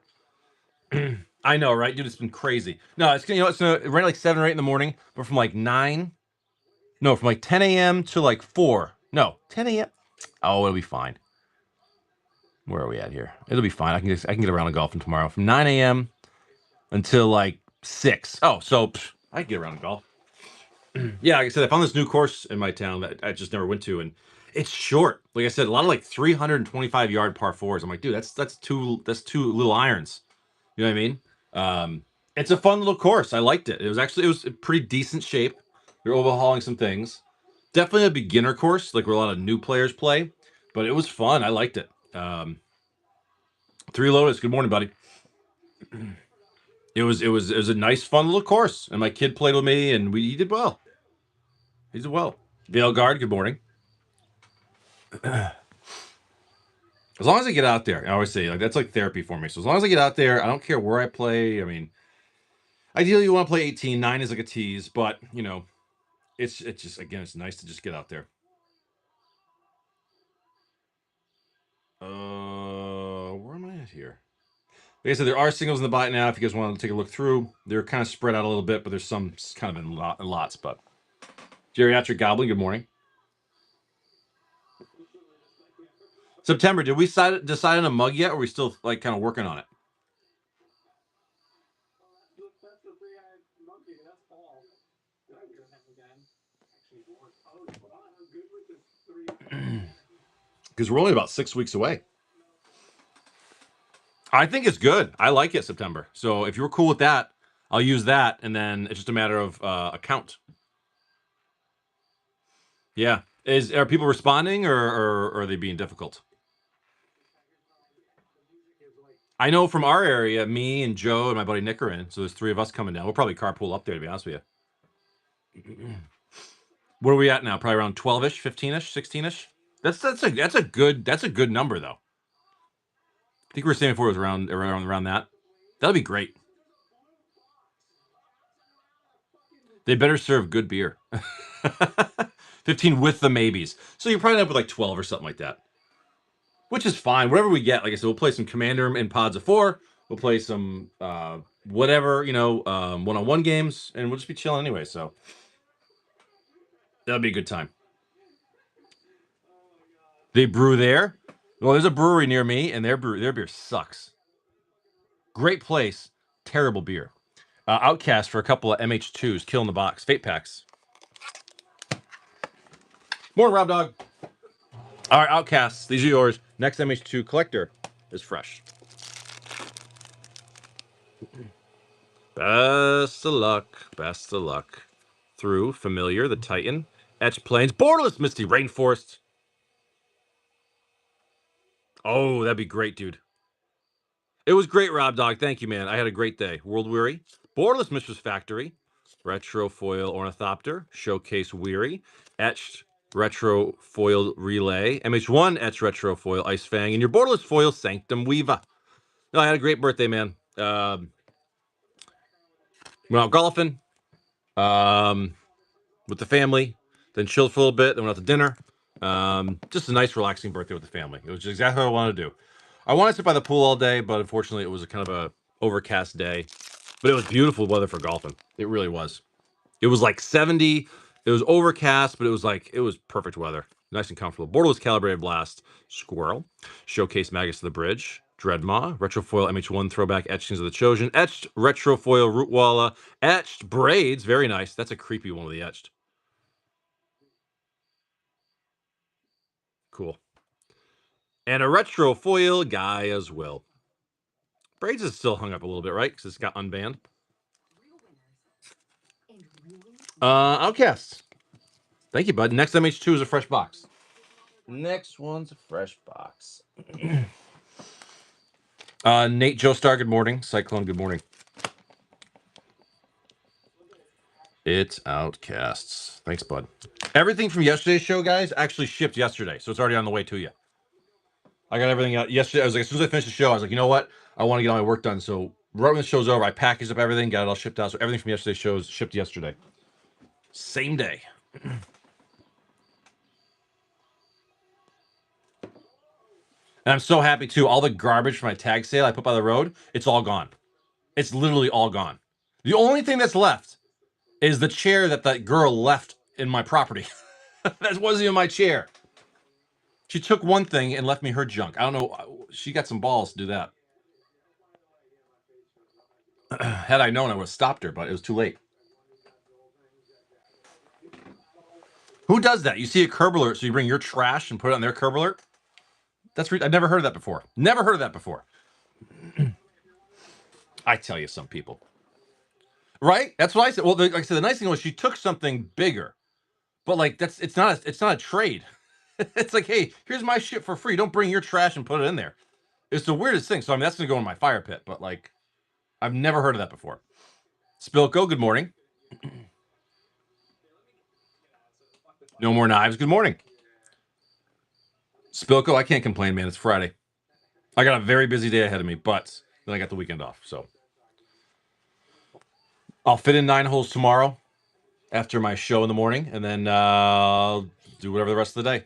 I know, right, dude? It's been crazy. No, it's gonna, it's gonna rain like 7 or 8 in the morning, but from like 9. No, from like 10 a.m. to like 4. No, 10 a.m. Oh, it'll be fine. Where are we at here? It'll be fine. I can get around to golfing tomorrow from 9 a.m. until like 6. Oh, so I can get around to golf. Yeah, like I said, I found this new course in my town that I just never went to, and it's short. Like I said, a lot of like 325-yard par fours. I'm like, dude, that's two little irons. You know what I mean? It's a fun little course. I liked it. It was a pretty decent shape. They're overhauling some things. Definitely a beginner course, like where a lot of new players play, but it was fun. I liked it. 3 Lotus. Good morning, buddy. It was a nice, fun little course, and my kid played with me, and he did well. He did well. Vale Guard. Good morning. As long as I get out there, I always say like that's like therapy for me. So as long as I get out there, I don't care where I play. I mean, ideally you want to play 18. 9 is like a tease, but you know, it's just again, it's nice to just get out there. Where am I at here? Like I said, there are singles in the bite now. If you guys want to take a look through, they're kind of spread out a little bit, but there's some kind of in lots. But Geriatric Goblin, good morning. September, did we decide on a mug yet, or are we still like kind of working on it? Because we're only about 6 weeks away. I think it's good. I like it, September. So if you're cool with that, I'll use that, and then it's just a matter of account. Yeah. Are people responding, or are they being difficult? I know from our area, me and Joe and my buddy Nick are in, so there's 3 of us coming down. We'll probably carpool up there, to be honest with you. What are we at now? Probably around 12-ish, 15-ish, 16-ish. That's a good number though. I think we were saying before it was around that. That'll be great. They better serve good beer. 15 with the maybes. So you're probably up with like 12 or something like that. Which is fine. Whatever we get, like I said, we'll play some Commander in pods of 4. We'll play some whatever, one-on-one games, and we'll just be chilling anyway. So that'll be a good time. They brew there. Well, there's a brewery near me, and their beer sucks. Great place, terrible beer. Outcast for a couple of MH2s, Kill in the Box, Fate Packs. Morning, Rob Dog. All right, Outcasts, these are yours. Next MH2 collector is fresh. Best of luck. Best of luck. Through Familiar, the Titan, Etched Plains, Borderless Misty, Rainforest. Oh, that'd be great, dude. It was great, Rob Dog. Thank you, man. I had a great day. World Weary, Borderless Mistress Factory, Retro Foil Ornithopter, Showcase Weary, Etched Retro Foil Relay, MH1 Etched Retro Foil Ice Fang, and your Borderless Foil Sanctum Weaver. No, I had a great birthday, man. Went out golfing with the family, then chilled for a little bit, then went out to dinner. Just a nice, relaxing birthday with the family. It was just exactly what I wanted to do. I wanted to sit by the pool all day, but unfortunately, it was a kind of a overcast day. But it was beautiful weather for golfing. It really was. It was like 70. It was overcast, but it was perfect weather. Nice and comfortable. Borderless Calibrated Blast, Squirrel, Showcase Magus of the Bridge, Dreadmaw, Retrofoil MH1 Throwback Etchings of the Chosen, Etched Retrofoil Rootwalla, Etched Braids, very nice. That's a creepy one with the etched. Cool. And a Retrofoil Guy as well. Braids is still hung up a little bit, right? Because it's got unbanned. Outcasts. Thank you, bud. Next MH2 is a fresh box. Next one's a fresh box. Nate Joestar, good morning. Cyclone, good morning. It's Outcasts. Thanks, bud. Everything from yesterday's show, guys, actually shipped yesterday, so it's already on the way to you. I got everything out yesterday. I was like, as soon as I finished the show, I was like, you know what? I want to get all my work done. So right when the show's over, I packaged up everything, got it all shipped out. So everything from yesterday's show is shipped yesterday. Same day. And I'm so happy too. All the garbage from my tag sale I put by the road, it's all gone. It's literally all gone. The only thing that's left is the chair that girl left in my property. That wasn't even my chair. She took one thing and left me her junk. I don't know. She got some balls to do that. Had I known, I would have stopped her, but it was too late. Who does that? You see a curb alert, so you bring your trash and put it on their curb alert? I've never heard of that before. Never heard of that before. I tell you, some people. Right? That's what I said. Well, like I said, the nice thing was she took something bigger, but like it's not a trade. It's like, hey, here's my shit for free. Don't bring your trash and put it in there. It's the weirdest thing. So I mean, that's gonna go in my fire pit. But like, I've never heard of that before. Spilko, good morning. No more knives. Good morning. Spilko, I can't complain, man. It's Friday. I got a very busy day ahead of me, but then I got the weekend off. So I'll fit in 9 holes tomorrow after my show in the morning, and then I'll do whatever the rest of the day.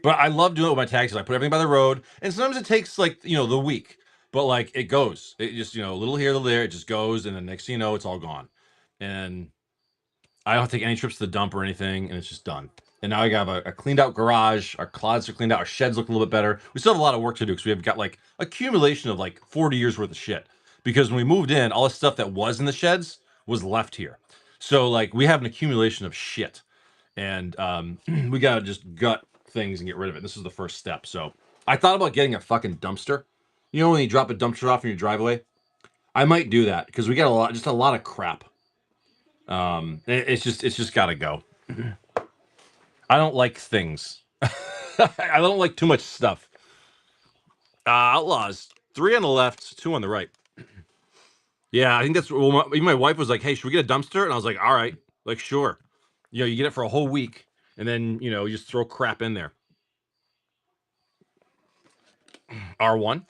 But I love doing it with my tags. I put everything by the road, and sometimes it takes like the week, but like it goes. It just a little here, a little there. It just goes, and then next thing you know, it's all gone, and I don't take any trips to the dump or anything, and it's just done. And now I got a cleaned out garage. Our closets are cleaned out. Our sheds look a little bit better. We still have a lot of work to do because we have got like accumulation of like 40 years worth of shit. Because when we moved in, all the stuff that was in the sheds was left here. So like we have an accumulation of shit, and we gotta just gut things and get rid of it. This is the first step. So I thought about getting a fucking dumpster. You know when you drop a dumpster off in your driveway? I might do that because we got a lot of crap. It's just got to go. I don't like things. I don't like too much stuff. Outlaws, 3 on the left, 2 on the right. Yeah, I think that's. Well, even my wife was like, "Hey, should we get a dumpster?" And I was like, "All right, like sure." You know, you get it for a whole week, and then you know you just throw crap in there. R1.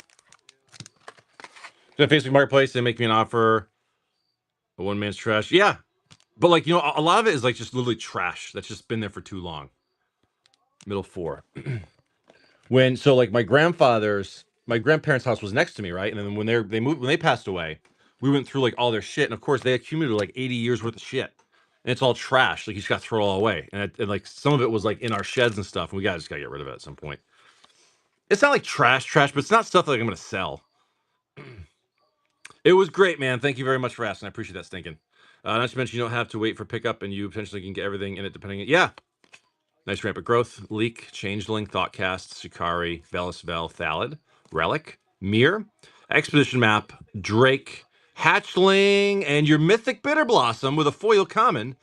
So Facebook Marketplace, they make me an offer. A one man's trash. Yeah, but like you know, a lot of it is like just literally trash that's just been there for too long. Middle 4. So like my grandparents' house was next to me, right? And then when they passed away, we went through like all their shit, and of course they accumulated like 80 years worth of shit, and it's all trash. Like you just got to throw it all away, and like some of it was like in our sheds and stuff, and we just got to get rid of it at some point. It's not like trash, but it's not stuff that like, I'm gonna sell. It was great, man. Thank you very much for asking. I appreciate that, Stinking. Not to mention you don't have to wait for pickup, and you potentially can get everything in it depending. Yeah. Nice rampant growth. Leak, Changeling, Thoughtcast, Shikari, Velasvel, Thalid, Relic, Mir, Expedition Map, Drake, Hatchling, and your Mythic Bitter Blossom with a foil common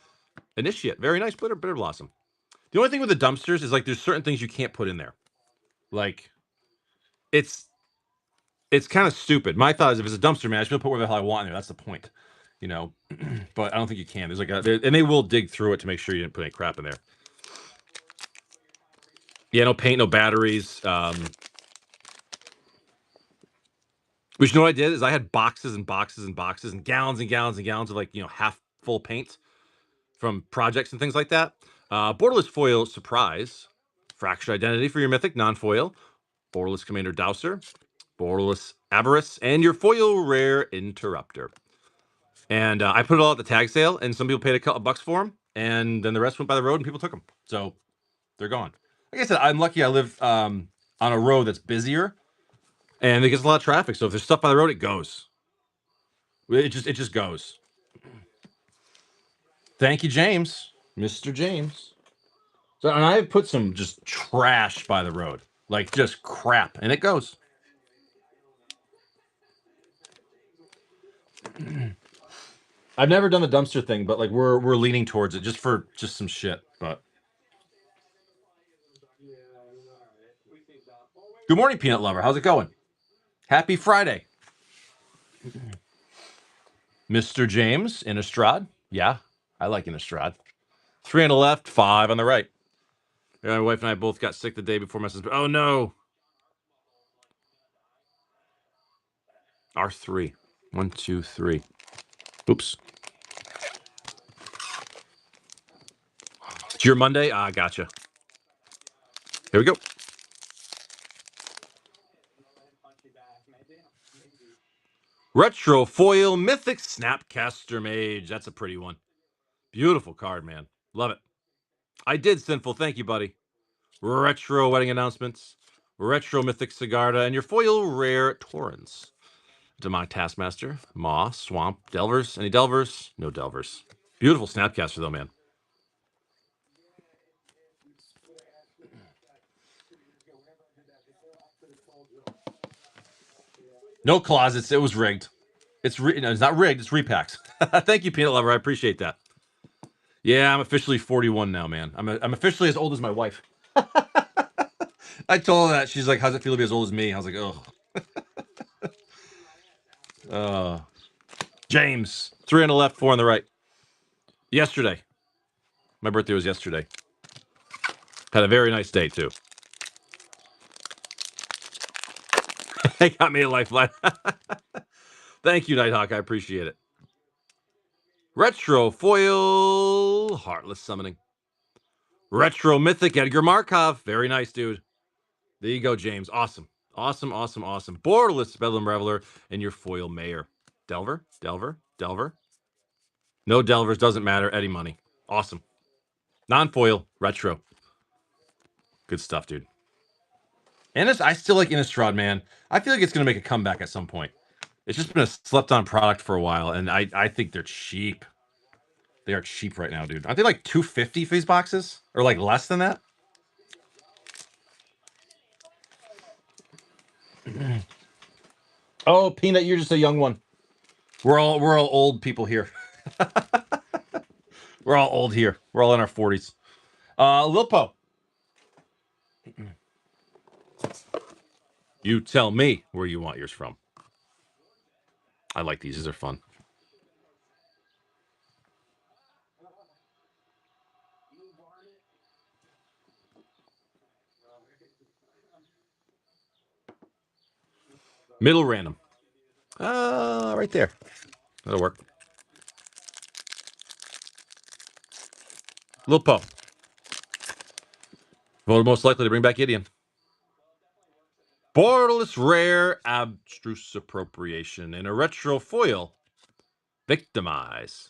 Initiate. Very nice Bitter Blossom. The only thing with the dumpsters is like there's certain things you can't put in there. Like it's kind of stupid. My thought is if it's a dumpster, man, I should put whatever the hell I want in there. That's the point, you know. But I don't think you can. There's like and they will dig through it to make sure you didn't put any crap in there. Yeah, no paint, no batteries. But you know what I did is I had boxes and boxes and boxes and gallons and gallons and gallons of like, you know, half full paint from projects and things like that. Borderless Foil Surprise, Fractured Identity for your Mythic non-foil, Borderless Commander Dowser, Borderless Avarice, and your foil rare Interrupter. And I put it all at the tag sale, and some people paid a couple bucks for them, and then the rest went by the road and people took them. So they're gone. Like I said, I'm lucky I live on a road that's busier, and it gets a lot of traffic. So if there's stuff by the road, it goes. It just goes. Thank you, James, Mr. James. So, and I put some just trash by the road, like just crap, and it goes. I've never done the dumpster thing, but like we're leaning towards it just for some shit. But good morning, Peanut Lover. How's it going? Happy Friday, Mr. James Innistrad. Yeah, I like Innistrad. 3 on the left, 5 on the right. My wife and I both got sick the day before my sister. Oh no. R3. 1, 2, 3. Oops. It's your Monday? Gotcha. Here we go. Retro Foil Mythic Snapcaster Mage. That's a pretty one. Beautiful card, man. Love it. I did, Sinful. Thank you, buddy. Retro Wedding Announcements. Retro Mythic Sigarda. And your foil rare Torrens. Demonic Taskmaster. Maw. Swamp. Delvers. Any Delvers? No Delvers. Beautiful Snapcaster, though, man. No closets. It was rigged. It's not rigged. It's repacks. Thank you, Peanut Lover. I appreciate that. Yeah, I'm officially 41 now, man. I'm officially as old as my wife. I told her that. She's like, "How's it feel to be as old as me?" I was like, "Oh." James, 3 on the left, 4 on the right. Yesterday, my birthday was yesterday. Had a very nice day too. They got me a lifeline. Thank you, Nighthawk. I appreciate it. Retro Foil Heartless Summoning. Retro Mythic Edgar Markov. Very nice, dude. There you go, James. Awesome. Awesome, awesome, awesome. Borderless Bedlam Reveler and your foil Mayor. Delver, Delver, Delver. No Delvers, doesn't matter. Eddie Money. Awesome. Non-foil, retro. Good stuff, dude. And I still like Innistrad, man. I feel like it's going to make a comeback at some point. It's just been a slept-on product for a while, and I think they're cheap. They are cheap right now, dude. Aren't they like $250 for these boxes? Or like less than that? Oh, Peanut, you're just a young one. We're all old people here. We're all old here. We're all in our 40s. Lil Po. You tell me where you want yours from. I like these. These are fun. Middle random. Right there. That'll work. Lil Po. Voted most likely to bring back Gideon. Borderless rare abstruse appropriation and a retro foil. Victimize.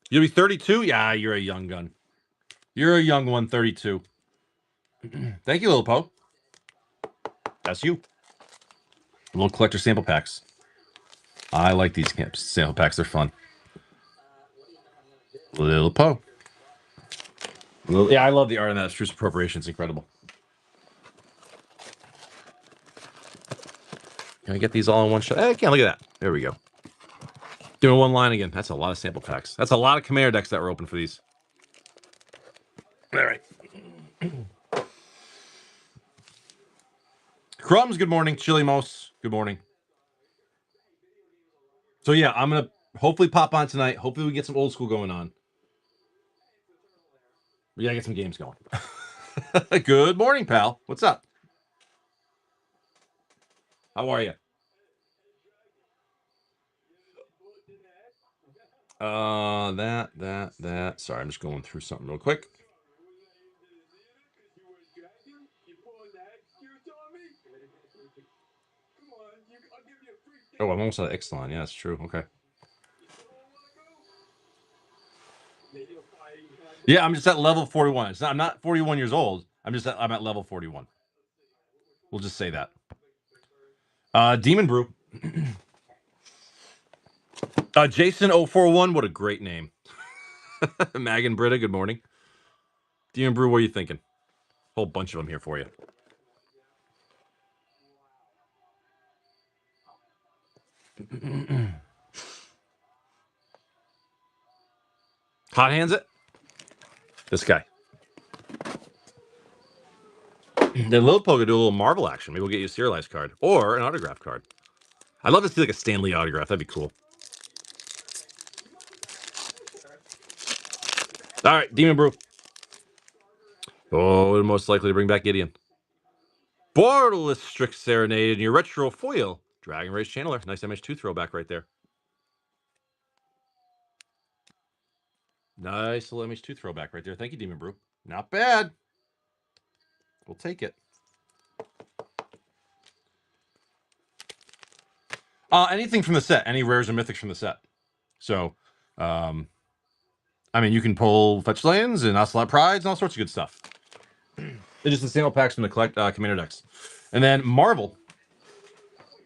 You'll be 32? Yeah, you're a young gun. You're a young one, 32. Thank you, Lil Po. That's you. Little collector sample packs. I like these sample packs. They're fun. Lil Po. Yeah, I love the art on that abstruse appropriation. It's incredible. Can I get these all in one shot? I can't. Look at that. There we go. Doing one line again. That's a lot of sample packs. That's a lot of Commander decks that were open for these. All right. Crumbs, good morning. Chili Mos, good morning. So yeah, I'm going to hopefully pop on tonight. Hopefully we get some old school going on. We got to get some games going. Good morning, pal. What's up? How are you? That. Sorry, I'm just going through something real quick. Oh, I'm almost at Ixalan. Yeah, that's true. Okay. Yeah, I'm just at level 41. I'm not 41 years old. I'm at level 41. We'll just say that. Demon Brew. Jason 041, what a great name. Mag and Britta, good morning. Demon Brew, what are you thinking? Whole bunch of them here for you. Hot hands it. This guy. Then Lil Po could do a little Marvel action. Maybe we'll get you a serialized card or an autograph card. I'd love to see like a Stanley autograph. That'd be cool. All right, Demon Brew. Oh, we're most likely to bring back Gideon. Borderless Strict Serenade and your retro foil. Dragon Race Channeler. Nice MH2 throwback right there. Nice little MH2 throwback right there. Thank you, Demon Brew. Not bad. We'll take it. Anything from the set. Any rares or mythics from the set. So, I mean, you can pull Fetch Lands and Ocelot Prides and all sorts of good stuff. They're just the sample packs from the Commander decks. And then Marvel.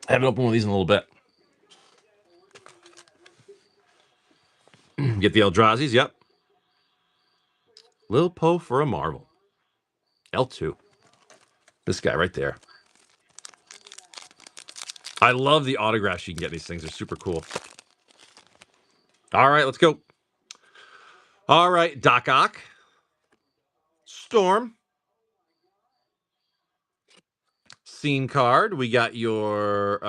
I haven't opened one of these in a little bit. Get the Eldrazi's, yep. Lil Po for a Marvel. L2. This guy right there. I love the autographs you can get these things. They're super cool. All right, let's go. All right, Doc Ock. Storm. Scene card. We got your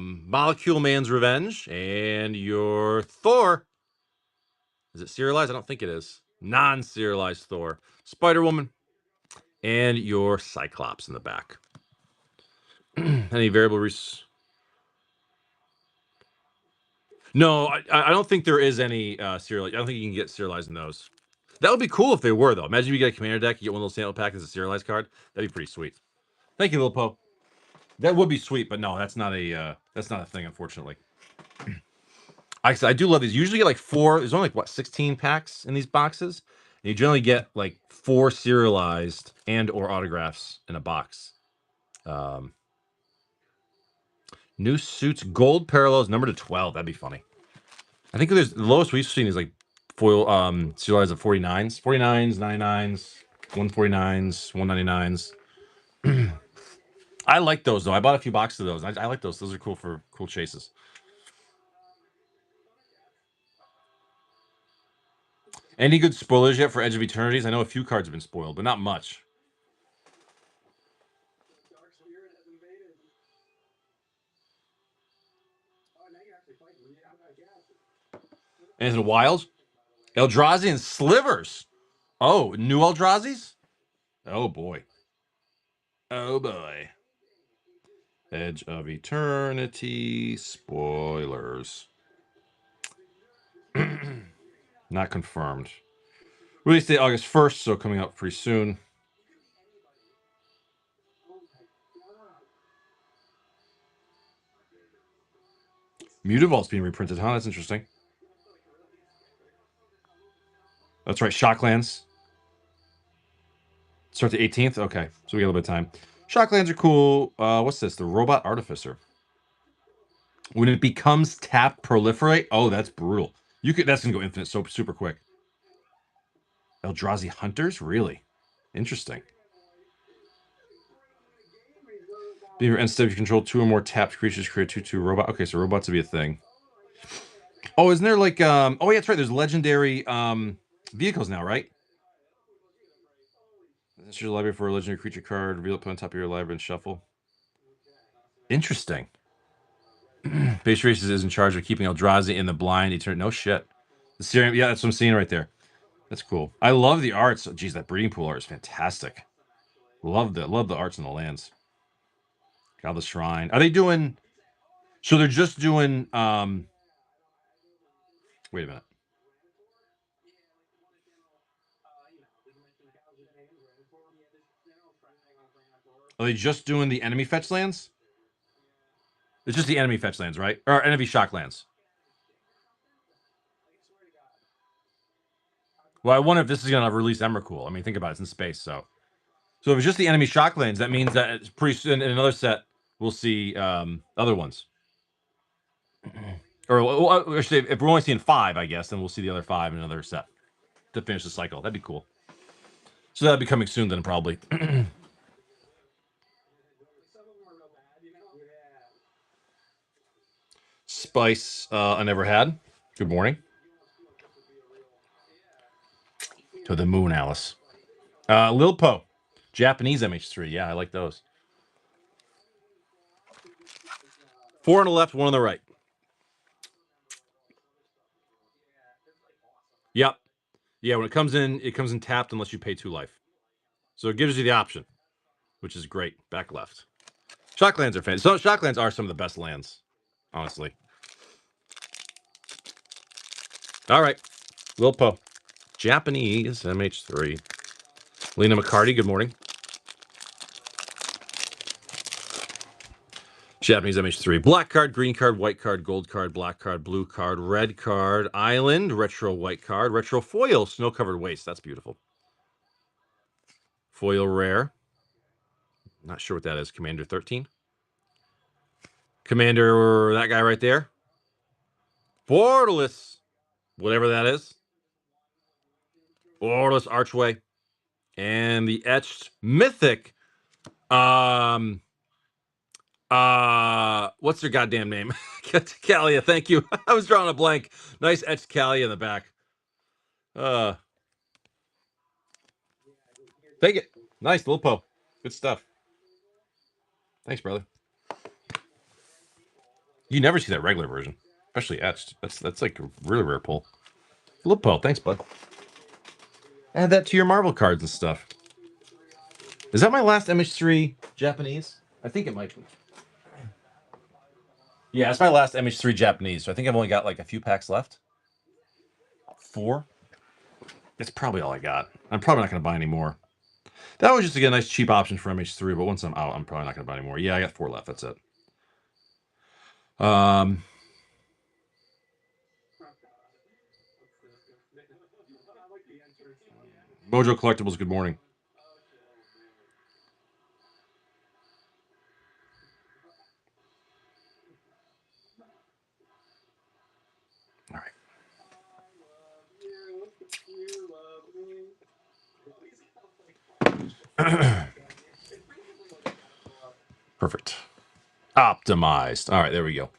Molecule Man's Revenge and your Thor. Is it serialized? I don't think it is. Non-serialized Thor. Spider-Woman. And your Cyclops in the back. Any variable No, I don't think there is any serialized. I don't think you can get serialized in those. That would be cool if they were, though. Imagine if you get a Commander deck, you get one of those sample packs as a serialized card. That'd be pretty sweet. Thank you, Lil Po. That would be sweet, but no, that's not a thing, unfortunately. I do love these. Usually get like 4. There's only like what 16 packs in these boxes. And you generally get like 4 serialized and or autographs in a box. New suits, gold parallels, number to 12. That'd be funny. I think there's the lowest we've seen is like foil serialized of 49s, 99s, 99s, 149s, 199s. I like those though. I bought a few boxes of those. I like those. Those are cool for cool chases. Any good spoilers yet for Edge of Eternities? I know a few cards have been spoiled, but not much. Anything wild? Eldrazi and Slivers. Oh, new Eldrazi's? Oh boy. Oh boy. Edge of Eternity spoilers. Not confirmed. Release date August 1st, so coming out pretty soon. Mutavault's being reprinted, huh? That's interesting. That's right, Shocklands. Start the 18th? Okay, so we got a little bit of time. Shocklands are cool. What's this? The Robot Artificer. When it becomes tap proliferate, oh, that's brutal. That's gonna go infinite so super quick. Eldrazi Hunters? Really? Interesting. Being instead if you control 2 or more tapped creatures, create 2/2 robot. Okay, so robots will be a thing. Oh, isn't there like oh yeah, that's right. There's legendary vehicles now, right? This is your library for a legendary creature card. Reveal it, put on top of your library and shuffle. Interesting. Base Races is in charge of keeping Eldrazi in the blind. No shit. The Serum, yeah, that's what I'm seeing right there. That's cool. I love the arts. Oh, geez, that breeding pool art is fantastic. Love the arts and the lands. God, the Shrine. Are they doing? So they're just doing. Wait a minute. Are they just doing the enemy fetch lands? It's just the enemy fetch lands, right? Or enemy shock lands. Well, I wonder if this is going to release Emrakul. I mean, think about it. It's in space, so if it's just the enemy shock lands, that means that it's pretty soon in another set we'll see other ones. Or actually, if we're only seeing 5, I guess, then we'll see the other 5 in another set to finish the cycle. That'd be cool. So that'll be coming soon then, probably. Spice, I never had. Good morning. To the moon, Alice. Lil Po. Japanese MH3. Yeah, I like those. 4 on the left, 1 on the right. Yep. Yeah, when it comes in tapped unless you pay 2 life. So it gives you the option, which is great. Back left. Shocklands are fantastic. So Shocklands are some of the best lands, honestly. All right. Lil Po. Japanese MH3. Lena McCarty, good morning. Japanese MH3. Black card, green card, white card, gold card, black card, blue card, red card, island, retro white card, retro foil, snow-covered waste. That's beautiful. Foil rare. Not sure what that is. Commander 13. Commander, that guy right there. Borderless. Whatever that is. Borderless Archway. And the etched mythic. What's their goddamn name? Kalia, thank you. I was drawing a blank. Nice etched Kalia in the back. Take it. Nice, Lil Po. Good stuff. Thanks, brother. You never see that regular version, especially etched. That's like a really rare pull. Lil Po, thanks, bud. Add that to your Marvel cards and stuff. Is that my last MH3 Japanese? I think it might be. Yeah, it's my last MH3 Japanese, so I think I've only got like a few packs left. 4? It's probably all I got. I'm probably not going to buy any more. That was just to get a nice cheap option for MH3, but once I'm out, I'm probably not going to buy any more. Yeah, I got 4 left. That's it. Mojo Collectibles, good morning. All right. Perfect. Optimized. All right, there we go.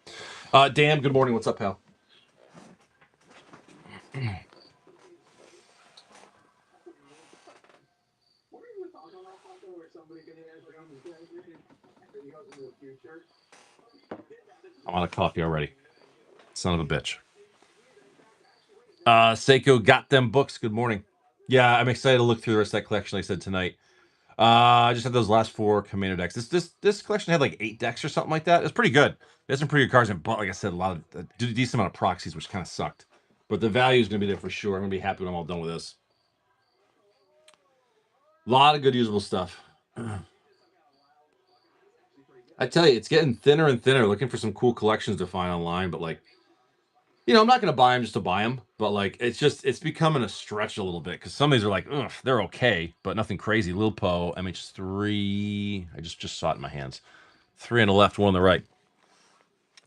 Dan, good morning. What's up, pal? I'm out of coffee already. Son of a bitch. Seiko got them books. Good morning. Yeah, I'm excited to look through the rest of that collection. Like I said tonight. I just had those last 4 Commander decks. This collection had like 8 decks or something like that. It's pretty good. There's some pretty good cards, and but like I said, a lot of a decent amount of proxies, which kind of sucked. But the value is going to be there for sure. I'm going to be happy when I'm all done with this. A lot of good usable stuff. I tell you, it's getting thinner and thinner. Looking for some cool collections to find online, but like, you know, I'm not going to buy them just to buy them. But like, it's becoming a stretch a little bit because some of these are like, ugh, they're okay, but nothing crazy. Lil Po, MH3. I just saw it in my hands. 3 on the left, 1 on the right.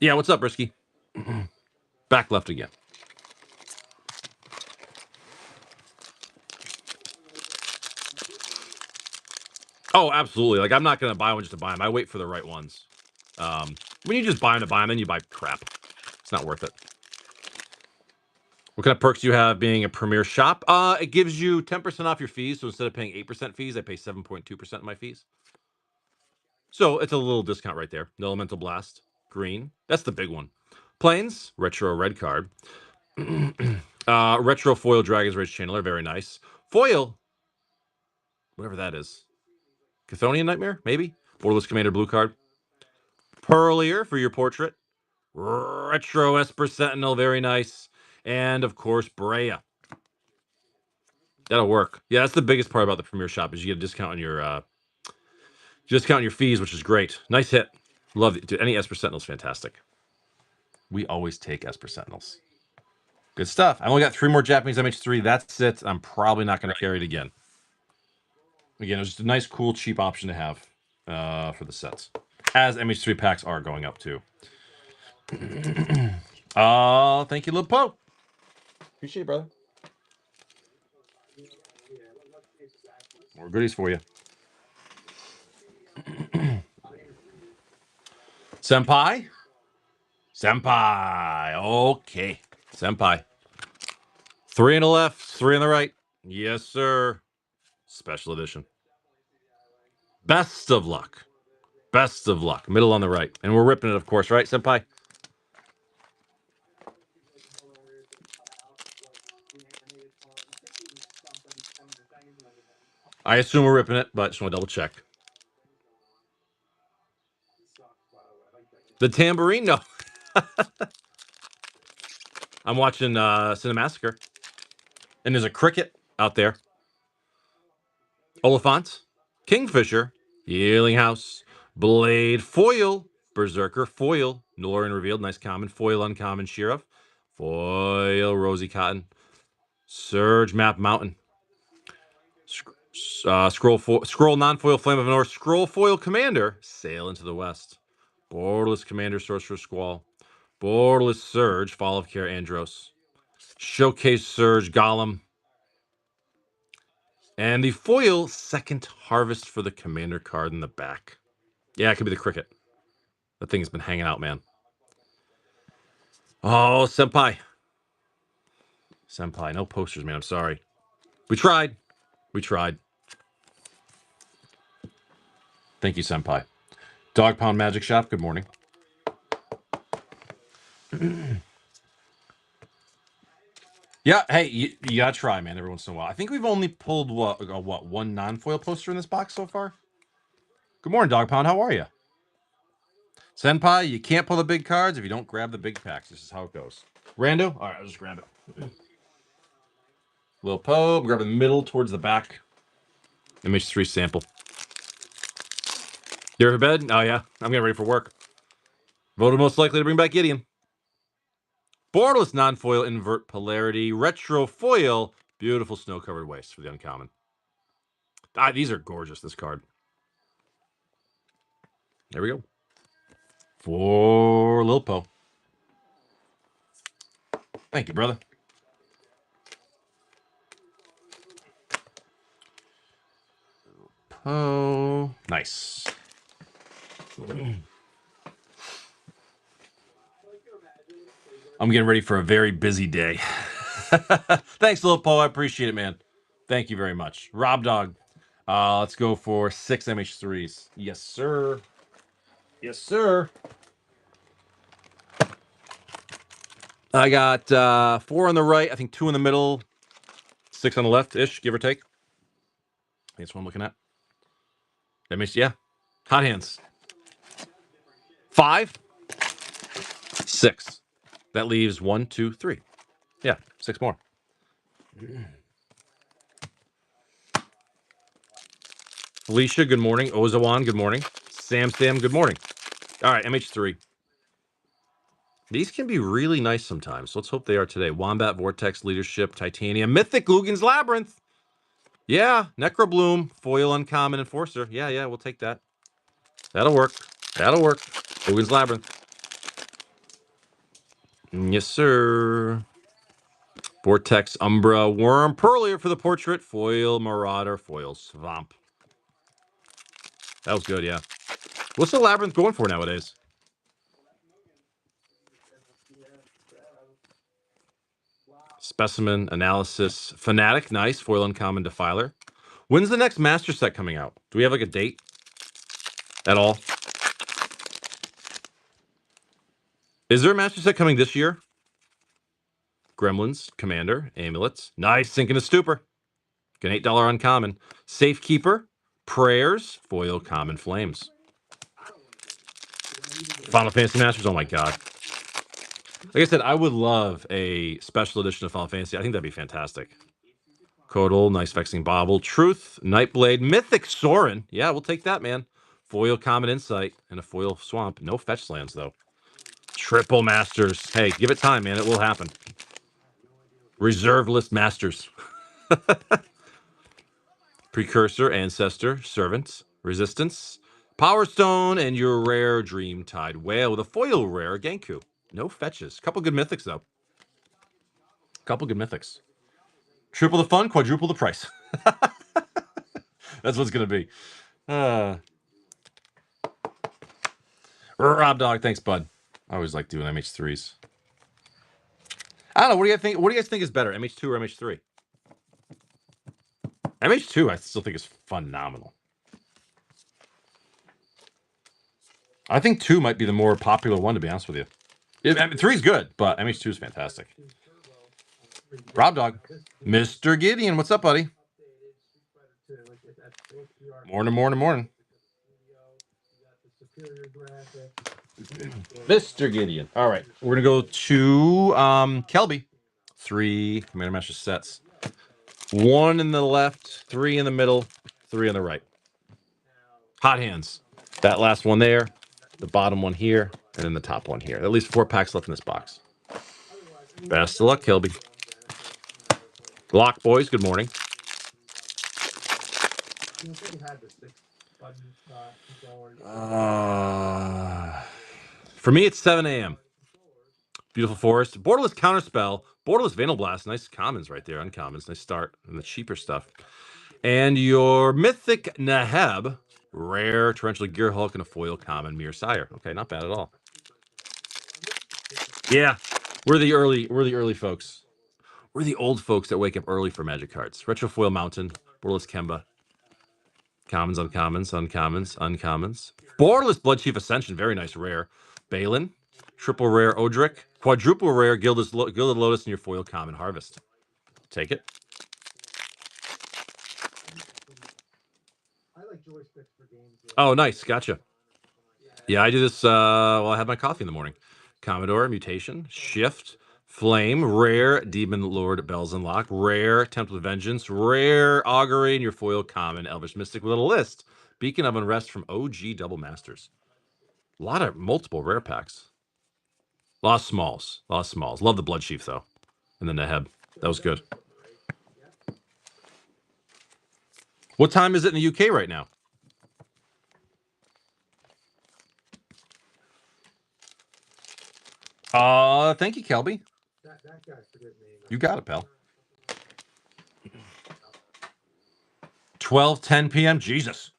Yeah, what's up, Brisky? Back left again. Oh, absolutely. Like, I'm not going to buy one just to buy them. I wait for the right ones. When you just buy them to buy them, then you buy crap. It's not worth it. What kind of perks do you have being a premier shop? It gives you 10% off your fees. So instead of paying 8% fees, I pay 7.2% of my fees. So it's a little discount right there. No Elemental Blast, green. That's the big one. Plains, retro red card. Retro foil Dragon's Rage Channeler, very nice. Foil, whatever that is. Chthonian Nightmare, maybe? Borderless Commander blue card. Pearlier for your portrait. Retro Esper Sentinel, very nice. And of course, Brea. That'll work. Yeah, that's the biggest part about the Premier Shop is you get a discount on your fees, which is great. Nice hit. Love it. Dude, any Esper Sentinel's fantastic. We always take Esper Sentinels. Good stuff. I only got 3 more Japanese MH3. That's it. I'm probably not going to carry it again. Again, it was just a nice, cool, cheap option to have for the sets. As MH3 packs are going up too. Thank you, Lil Po. Appreciate it, brother. More goodies for you. Senpai? Senpai. Okay. Senpai. 3 on the left, 3 on the right. Yes, sir. Special edition. Best of luck. Best of luck. Middle on the right. And we're ripping it, of course, right, Senpai? I assume we're ripping it, but just want to double check. The tambourine? No. I'm watching Cinemassacre. And there's a cricket out there. Oliphant. Kingfisher. Healing House. Blade. Foil. Berserker. Foil. Norin revealed. Nice common. Foil uncommon. Sheriff. Foil. Rosy Cotton. Surge. Map Mountain. Scroll non-foil Flame of North. Scroll foil Commander. Sail into the West. Borderless Commander Sorcerer Squall. Borderless Surge Fall of Care Andros. Showcase Surge Golem. And the foil Second Harvest for the Commander card in the back. Yeah, it could be the cricket. That thing's been hanging out, man. Oh, Senpai. Senpai, no posters, man. I'm sorry. We tried. We tried. Thank you, Senpai. Dog Pound Magic Shop, good morning. Yeah, hey, you gotta try, man, every once in a while. I think we've only pulled, one non-foil poster in this box so far? Good morning, Dog Pound. How are you? Senpai, you can't pull the big cards if you don't grab the big packs. This is how it goes. Rando? All right, I'll just grab it. Lil Po, grab the middle towards the back. MH3 sample. You ready for bed? Oh, yeah. I'm getting ready for work. Voted most likely to bring back Gideon. Borderless non-foil invert polarity. Retro foil. Beautiful snow-covered waste for the uncommon. These are gorgeous, this card. There we go. For Lil Po. Thank you, brother. Po. Nice. I'm getting ready for a very busy day. Thanks, Lil Po. I appreciate it, man. Thank you very much. Rob Dog. Let's go for 6 MH3s. Yes, sir. Yes, sir. I got 4 on the right. I think 2 in the middle. 6 on the left-ish, give or take. That's what I'm looking at. That makes, yeah. Hot hands. 5. 6. That leaves 1, 2, 3. Yeah, 6 more. Felicia, good morning. Ozawan, good morning. Sam, good morning. All right, MH3. These can be really nice sometimes. Let's hope they are today. Wombat, Vortex, Leadership, Titanium, Mythic, Lugan's Labyrinth. Yeah, Necrobloom, Foil, Uncommon, Enforcer. Yeah, we'll take that. That'll work. That'll work. Lugan's Labyrinth. Yes, sir. Vortex, Umbra, Worm, Pearlier for the portrait, Foil, Marauder, Foil, Swamp. That was good, yeah. What's the Labyrinth going for nowadays? Specimen, Analysis, Fanatic, nice. Foil, Uncommon, Defiler. When's the next Master set coming out? Do we have like a date at all? Is there a Master set coming this year? Gremlins, Commander, Amulets. Nice, Sink in a Stupor. An $8 uncommon. Safekeeper, Prayers, Foil, Common, Flames. Final Fantasy Masters, oh my god. Like I said, I would love a special edition of Final Fantasy. I think that'd be fantastic. Codal, nice Vexing Bobble. Truth, Nightblade, Mythic Sorin. Yeah, we'll take that, man. Foil, Common Insight, and a Foil Swamp. No fetch lands, though. Triple Masters. Hey, give it time, man. It will happen. Reserve list Masters. Precursor, Ancestor, Servant, Resistance, Power Stone, and your rare Dreamtide Whale with a foil rare Genku. No fetches. Couple good mythics, though. Couple good mythics. Triple the fun, quadruple the price. That's what's going to be. Rob Dog, thanks, bud. I always like doing MH3s. I don't know. What do you think? What do you guys think is better, MH2 or MH3? MH2, I still think is phenomenal. I think 2 might be the more popular one, to be honest with you. 3 is good, but MH2 is fantastic. Rob Dog. Mr. Gideon, what's up, buddy? Morning. Mr. Gideon. All right. We're going to go to Kelby. 3 Commander Master sets. 1 in the left, 3 in the middle, 3 on the right. Hot hands. That last one there, the bottom one here, and then the top one here. At least 4 packs left in this box. Best of luck, Kelby. Lock boys, good morning. For me, it's 7 a.m. Beautiful Forest. Borderless Counterspell. Borderless Vanal Blast. Nice commons right there. Uncommons. Nice start. And the cheaper stuff. And your Mythic Naheb. Rare Torrential Gear Hulk and a foil common Mirror Sire. Okay, not bad at all. Yeah. We're the early folks. We're the old folks that wake up early for Magic cards. Retrofoil Mountain. Borderless Kemba. Commons, uncommons. Borderless Bloodchief Ascension, very nice rare. Balin, triple rare Odric, quadruple rare Gilded Lotus, and your foil common Harvest. Take it. Oh, nice, gotcha. Yeah, I do this while I have my coffee in the morning. Commodore, Mutation, Shift, Flame, rare Demon Lord Bells Unlock, rare Temple of Vengeance, rare Augury, and your foil common Elvish Mystic with a list. Beacon of Unrest from OG Double Masters. A lot of multiple rare packs. A lot of smalls. Love the Blood Chief, though. And then the Naheb. That was good. What time is it in the UK right now? Thank you, Kelby. You got it, pal. 12:10 p.m. Jesus.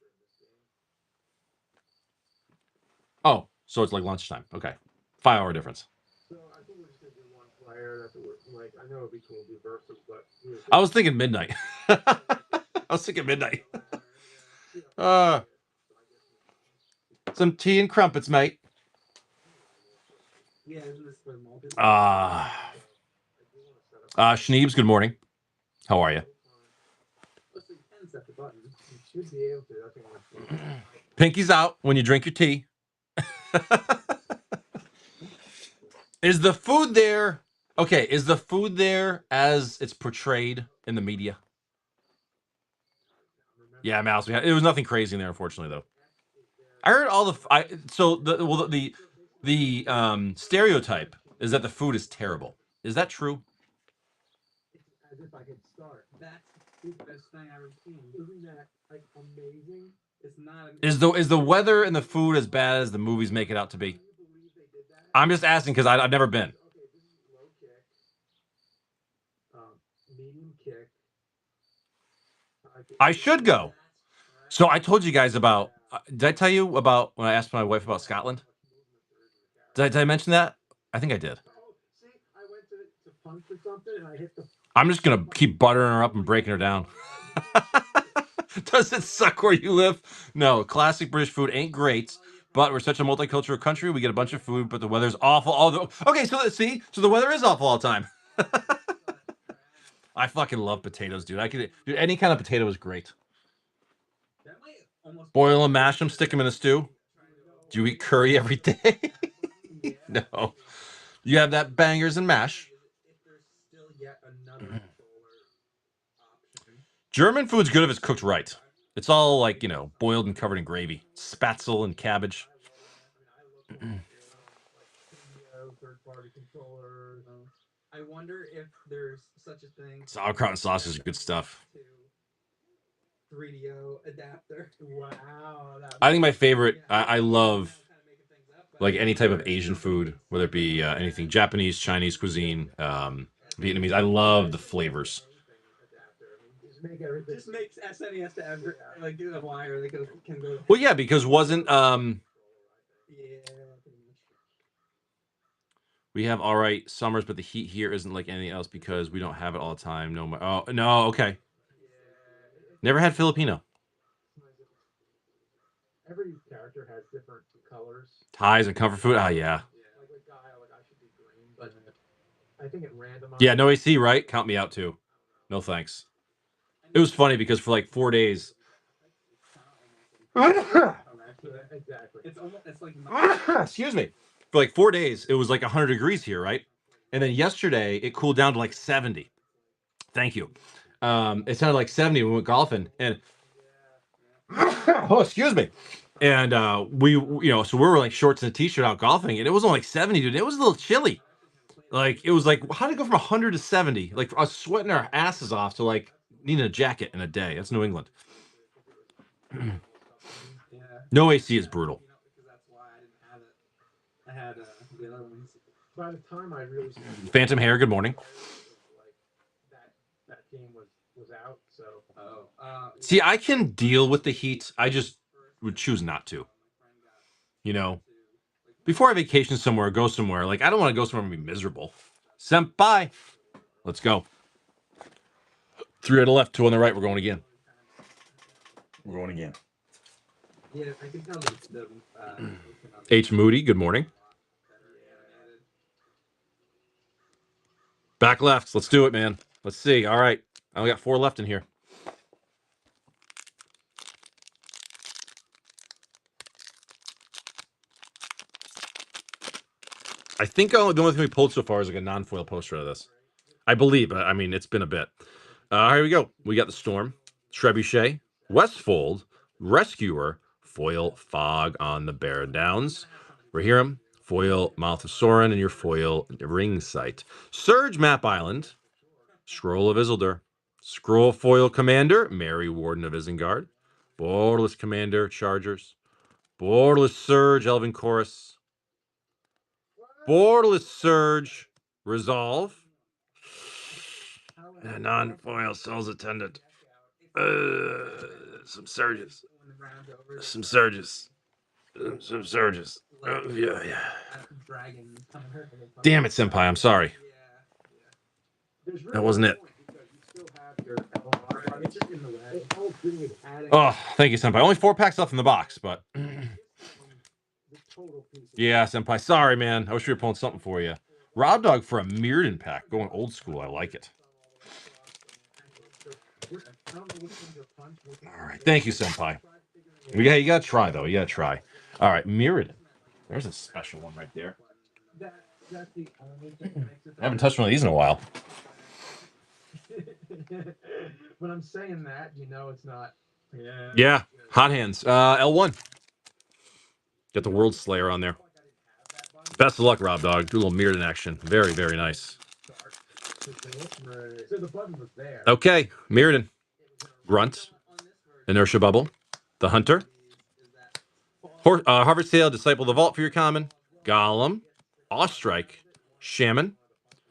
Oh, so it's like lunchtime. Okay. 5-hour difference. So I think we're just gonna do one player. That's what we're like. I know it'd be cool to do versus, but I was thinking midnight. I was thinking midnight. Uh, some tea and crumpets, mate. Yeah, isn't this for multi? Schneebs, good morning. How are you? Let's see, 10 set the button. You should be able to. That's what I'm Pinky's out when you drink your tea. Is the food there? Okay, is the food there as it's portrayed in the media? Yeah, Mouse. It was nothing crazy in there, unfortunately, though. I heard all the stereotype is that the food is terrible. Is that true? as if I could start. That's the best thing I've ever seen. Isn't that like amazing? It's not. Is the weather and the food as bad as the movies make it out to be? Can you believe they did that? I'm just asking because I've never been. Okay, this is low kick, medium kick. I should go. So I told you guys about. Did I tell you about when I asked my wife about Scotland? Did I mention that? I think I did. Oh, see, I went to punch or something and I hit the. I'm just gonna keep buttering her up and breaking her down. Does it suck where you live? No, classic British food ain't great, but we're such a multicultural country. We get a bunch of food, but the weather's awful. Okay, so let's see. So the weather is awful all the time. I fucking love potatoes, dude. Dude, any kind of potato is great. That might almost Boil them, mash them, stick them in a stew. Do you eat curry every day? No. You have that bangers and mash. if there's still yet another controller option. German food's good if it's cooked right. It's all like, boiled and covered in gravy. Spatzel and cabbage. Third-party controllers. I wonder if there's such a thing. Sauerkraut and sausage is good stuff. 3DO adapter. Wow. I think my favorite, I love like any type of Asian food, whether it be anything Japanese, Chinese cuisine, Vietnamese. I love the flavors. Just makes SNES to ever like do the wire. They can go. Well, yeah, because wasn't we have all right summers, but the heat here isn't like anything else because we don't have it all the time. No, oh no, okay. Never had Filipino. Every character has different colors. Ties and comfort food. Oh yeah. Like a guy, like I should be green, but I think it randomized. Yeah, no AC, right? Count me out too. No thanks. It was funny because for like 4 days. Exactly. It's like Excuse me. For like 4 days, it was like 100 degrees here, right? And then yesterday, it cooled down to like 70. Thank you. It sounded like 70 when we went golfing, and oh, excuse me. And we, so we were like shorts and a t-shirt out golfing, and it was only like 70, dude. It was a little chilly. Like it was like, how did it go from 100 to 70? Like us sweating our asses off to like needing a jacket in a day. That's New England. No AC is brutal. because that's why I didn't have it. I had the other ones. By the time I really Phantom Hair, good morning. like that game was out, so See, I can deal with the heat. I just would choose not to. Before I vacation somewhere, go somewhere. Like, I don't want to go somewhere and be miserable. Senpai. Let's go. 3 on the left, 2 on the right. We're going again. We're going again. Yeah, I can tell the H. Moody, good morning. Back left. Let's do it, man. Let's see. All right. I only got 4 left in here. I think the only thing we pulled so far is like a non-foil poster of this. I believe. I mean, it's been a bit. Here we go. We got the Storm, Trebuchet, Westfold, Rescuer, foil Fog on the Bear Downs, Rahiram, foil Mouth of Soren, and your foil Ring Sight. Surge Map Island, Scroll of Isildur, Scroll Foil Commander, Mary Warden of Isengard, Borderless Commander, Chargers, Borderless Surge, Elven Chorus, Borderless Surge, Resolve, non-foil Souls Attendant, some Surges, some Surges, some Surges. Yeah. Dragon coming here. Damn it, Senpai. I'm sorry. There's really That wasn't no it. point because you still have your LR. It's just in the way. The whole thing is adding. Oh, thank you, Senpai. Only 4 packs left in the box, but The total piece of yeah, Senpai. Sorry, man. I wish we were pulling something for you. Rob Dog for a Mirrodin pack. Going old school. I like it. All right. Thank you, Senpai. Yeah, you gotta try, though. You gotta try. All right. Mirrodin. There's a special one right there. That's the only thing that makes it. I haven't touched one of these in a while. When I'm saying that, you know it's not. Yeah. Yeah. Hot hands. L1. Got the World Slayer on there. Best of luck, Rob Dog. Do a little Mirrodin action. Very, very nice. So the button was there. Okay. Mirrodin. Grunt. Inertia Bubble. The Hunter. Harvest Tale, Disciple of the Vault for your common. Golem. Ostrike. Shaman.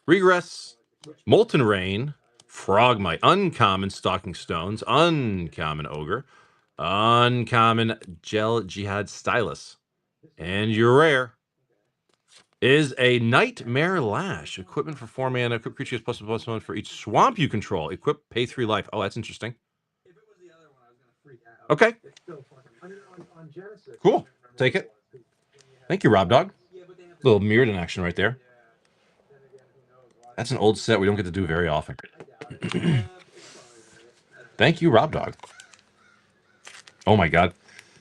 Regress. Molten Rain. Frogmite. Uncommon Stalking Stones. Uncommon Ogre. Uncommon Gel Jihad Stylus. And your rare is a Nightmare Lash. Equipment for 4 mana. Equip creatures +1/+1 for each swamp you control. Equip, pay 3 life. Oh, that's interesting. If it was the other one, I was gonna freak out. Okay. It's still fucking. I mean, on Genesis. Cool. Take it. Thank you, Rob Dog. Yeah, but they have Little Mirrodin action right there. That's an old set we don't get to do very often. Thank you, Rob Dog. Oh my god.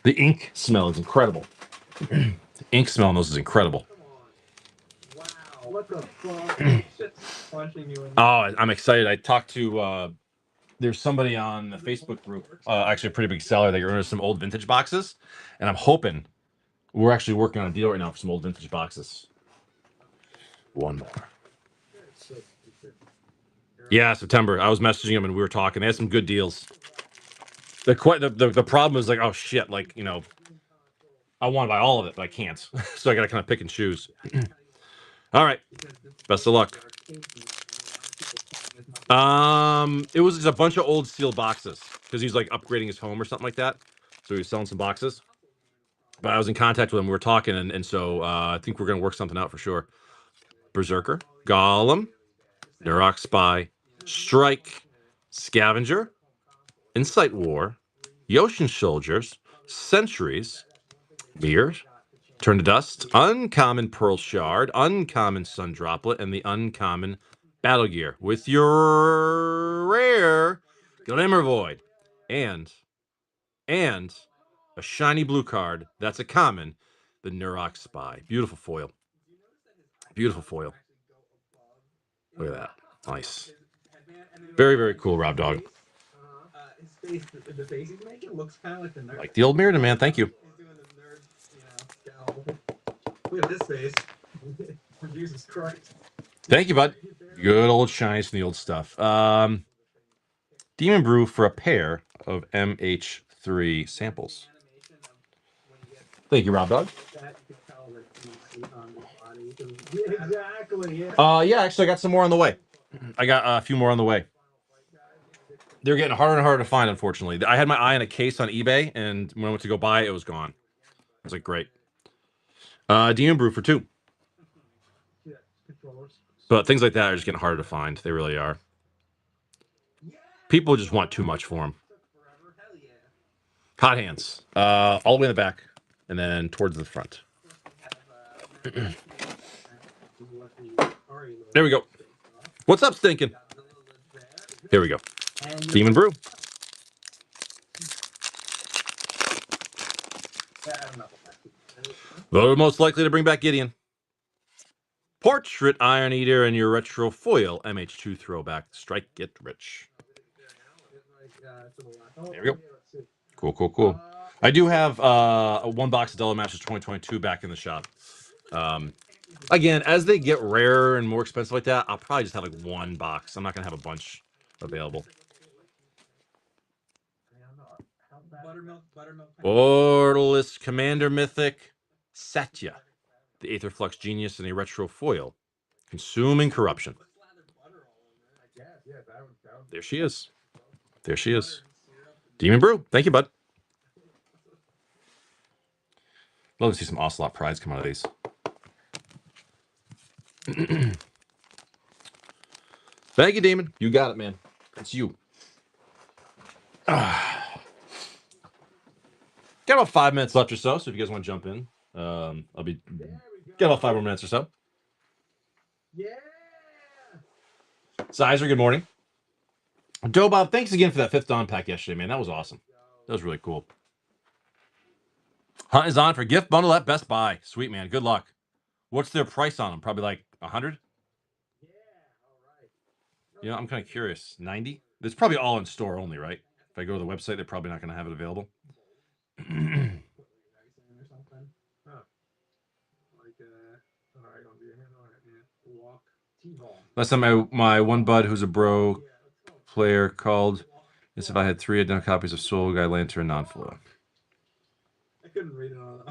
The ink smell is incredible. The ink smell on those is incredible. Wow. What the fuck? shit's punching you in Oh, I'm excited. I talked to there's somebody on the Facebook group, actually a pretty big seller. They ordered some old vintage boxes, and I'm hoping we're actually working on a deal right now for some old vintage boxes. One more. Yeah, September. I was messaging them and we were talking. They had some good deals. The problem was like, oh shit, like, you know, I want to buy all of it, but I can't. So I got to kind of pick and choose. All right. Best of luck. It was just a bunch of old sealed boxes because he's like upgrading his home or something like that. So he was selling some boxes. But I was in contact with him. We were talking, and so I think we're gonna work something out for sure. Berserker, Golem, Nurok Spy, Strike, Scavenger, Insight War, Yoshin Soldiers, Sentries, Mirror, Turn to Dust, Uncommon Pearl Shard, Uncommon Sun Droplet, and the Uncommon Battle Gear with your rare Glimmer Void. And a shiny blue card. That's a common, the Nurok Spy. Beautiful foil. Beautiful foil. Look at that. Nice. Very, very cool, Rob Dog. His face, the face he's making looks kind of like the nerd. Like the old Mirrodin, man. Thank you. He's doing the nerd, scowl. Look at this face. Jesus Christ. Thank you, bud. Good old shinies from the old stuff. Demon Brew for a pair of MH3 samples. Thank you, Rob Dog. Exactly. Yeah. Yeah, actually, I got some more on the way. I got a few more on the way. They're getting harder and harder to find, unfortunately. I had my eye on a case on eBay, and when I went to go buy it, it was gone. I was like, great. Demon Brew for 2. But things like that are just getting harder to find. They really are. People just want too much for them. Hot hands. All the way in the back, and then towards the front. There we go. What's up, Stinking? Here we go. Demon Brew. They're most likely to bring back Gideon. Portrait Iron Eater and your retro foil MH2 throwback. Strike Get Rich. There we go. Cool, cool, cool. I do have one box of Delta Masters 2022 back in the shop. Again, as they get rarer and more expensive like that, I'll probably just have like one box. I'm not gonna have a bunch available. Borderless Commander Mythic Satya, the Aetherflux Genius in a retro foil. Consuming Corruption. There she is. There she is. Demon Brew. Thank you, bud. Love to see some Ocelot prides come out of these. Thank you, Damon. You got it, man. It's you. Got about 5 minutes left or so. So if you guys want to jump in, I'll be got about 5 more minutes or so. Yeah. Sizer, good morning. Joe Bob, thanks again for that 5th Dawn pack yesterday, man. That was awesome. That was really cool. Hunt is on for gift bundle at Best Buy. Sweet, man. Good luck. What's their price on them? Probably like 100? Yeah. All right. You know, I'm kind of curious. 90? It's probably all in store only, right? If I go to the website, they're probably not going to have it available. Or something. Huh. Like, all right, I'll be a hand on it, man. Walk. T-ball. Last time my one bud who's a bro Yeah, let's go. player called as if I had 3 identical copies of Soul Guy Lantern non-flow. I couldn't read it on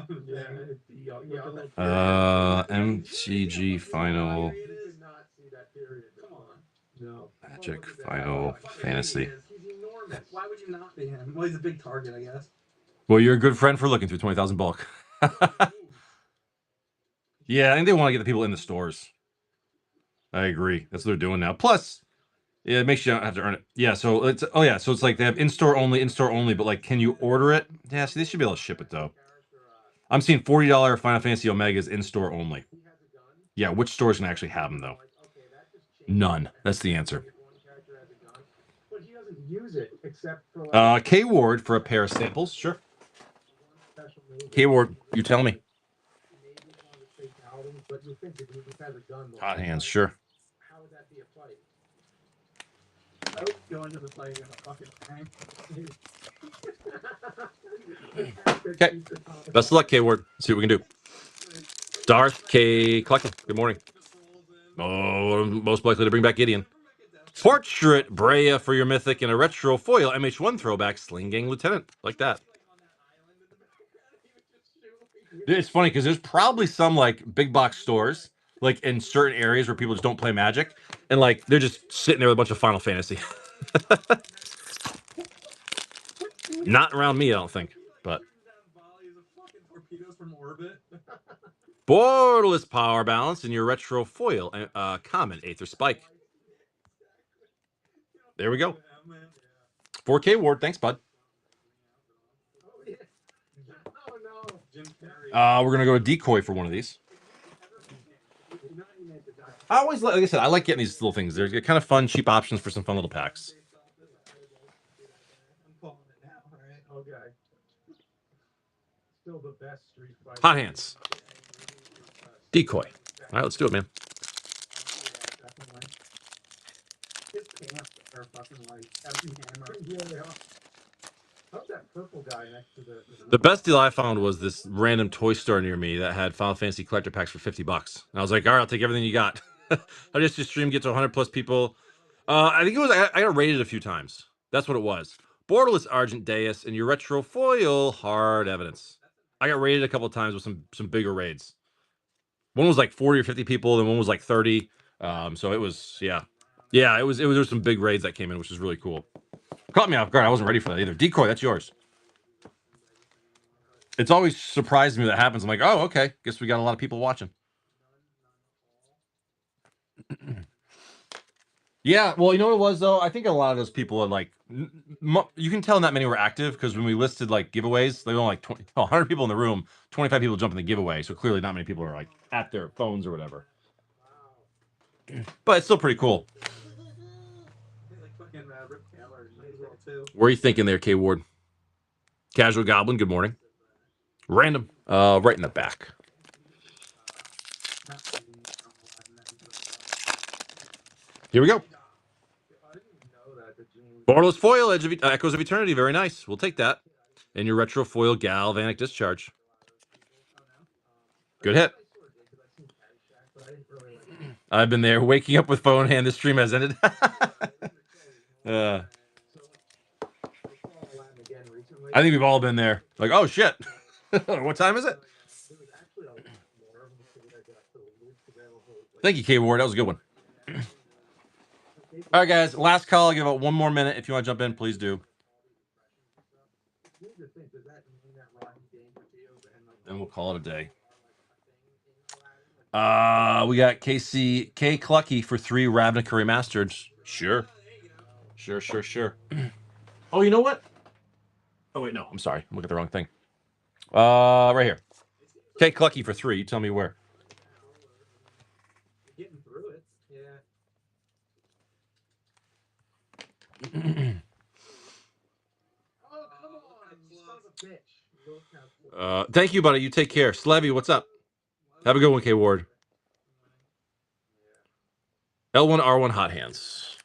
the MCG Final You could not see that period. Come on. No. Magic Final Fantasy. He's enormous. Why would you not be him? Well, he's a big target, I guess. Well, you're a good friend for looking through 20,000 bulk. Yeah, I think they want to get the people in the stores. I agree. That's what they're doing now. Plus, yeah, it makes you not have to earn it. Yeah, so it's so it's like they have in-store only, but like, can you order it? Yeah, see, they should be able to ship it though. I'm seeing $40 Final Fantasy Omegas in-store only. Yeah, which stores can actually have them though? None. That's the answer. But he doesn't use it except for like K Ward for a pair of samples, sure. special moves. K Ward, you tell me. Maybe one of the fake paladins, but you think that he just has a gun. Hot hands, sure. How would that be a fight? I would go into the fight in a fucking tank. Okay. Best of luck, K Ward. See what we can do. Darth K Clucking. Good morning. Oh, most likely to bring back Gideon. Portrait Brea for your mythic and a retro foil MH1 throwback Sling Gang Lieutenant. Like that. It's funny because there's probably some like big box stores like in certain areas where people just don't play Magic, and like they're just sitting there with a bunch of Final Fantasy. Not around me, I don't think. But Torpedoes from orbit. borderless power balance in your retro foil common Aether Spike. There we go. 4K Ward, thanks, bud. Oh no. We're gonna go to Decoy for one of these. I always like I said, I like getting these little things. They're kind of fun, cheap options for some fun little packs. I'm calling it now, right? Okay. Still the best Street Fighter. Hot hands. Decoy. All right, let's do it, man. His pants are fucking like every hammer. Yeah, they are. How's that purple guy next to The best deal I found was this random toy store near me that had Final Fantasy collector packs for $50. And I was like, all right, I'll take everything you got. I just your stream get to 100 plus people. I think it was I got rated a few times. That's what it was. Borderless Argent Deus and your retro foil hard evidence. I got rated a couple of times with some bigger raids. One was like 40 or 50 people, and one was like 30. So it was it was there was some big raids that came in, which is really cool. Caught me off guard. I wasn't ready for that either. Decoy, that's yours. It's always surprised me that happens. I'm like, oh, okay. Guess we got a lot of people watching. Yeah, well, you know what it was though. I think a lot of those people are like, you can tell not many were active because when we listed like giveaways, there were only like 100 people in the room, 25 people jump in the giveaway. So clearly, not many people are like at their phones or whatever. But it's still pretty cool. Where are you thinking there, K Ward? Casual Goblin. Good morning. Random. Right in the back. Here we go. Borderless foil, Echoes of Eternity. Very nice. We'll take that. And your retro foil Galvanic Discharge. Good hit. I've been there, waking up with phone hand. This stream has ended. I think we've all been there. Like, oh shit. What time is it? Thank you, K Ward. That was a good one. All right, guys. Last call. I'll give it one more minute. If you want to jump in, please do. And we'll call it a day. We got KC K Clucky for 3 Ravnica Remastered. Sure. Sure. Oh, you know what? Oh wait, no, I'm sorry. I'm looking at the wrong thing. Right here. K Clucky for 3. You tell me where. Getting through it. Yeah. Oh, come on, you son of a bitch. Look how Thank you, buddy. You take care. Slevy, what's up? Have a good one, K Ward. L1 R1 hot hands.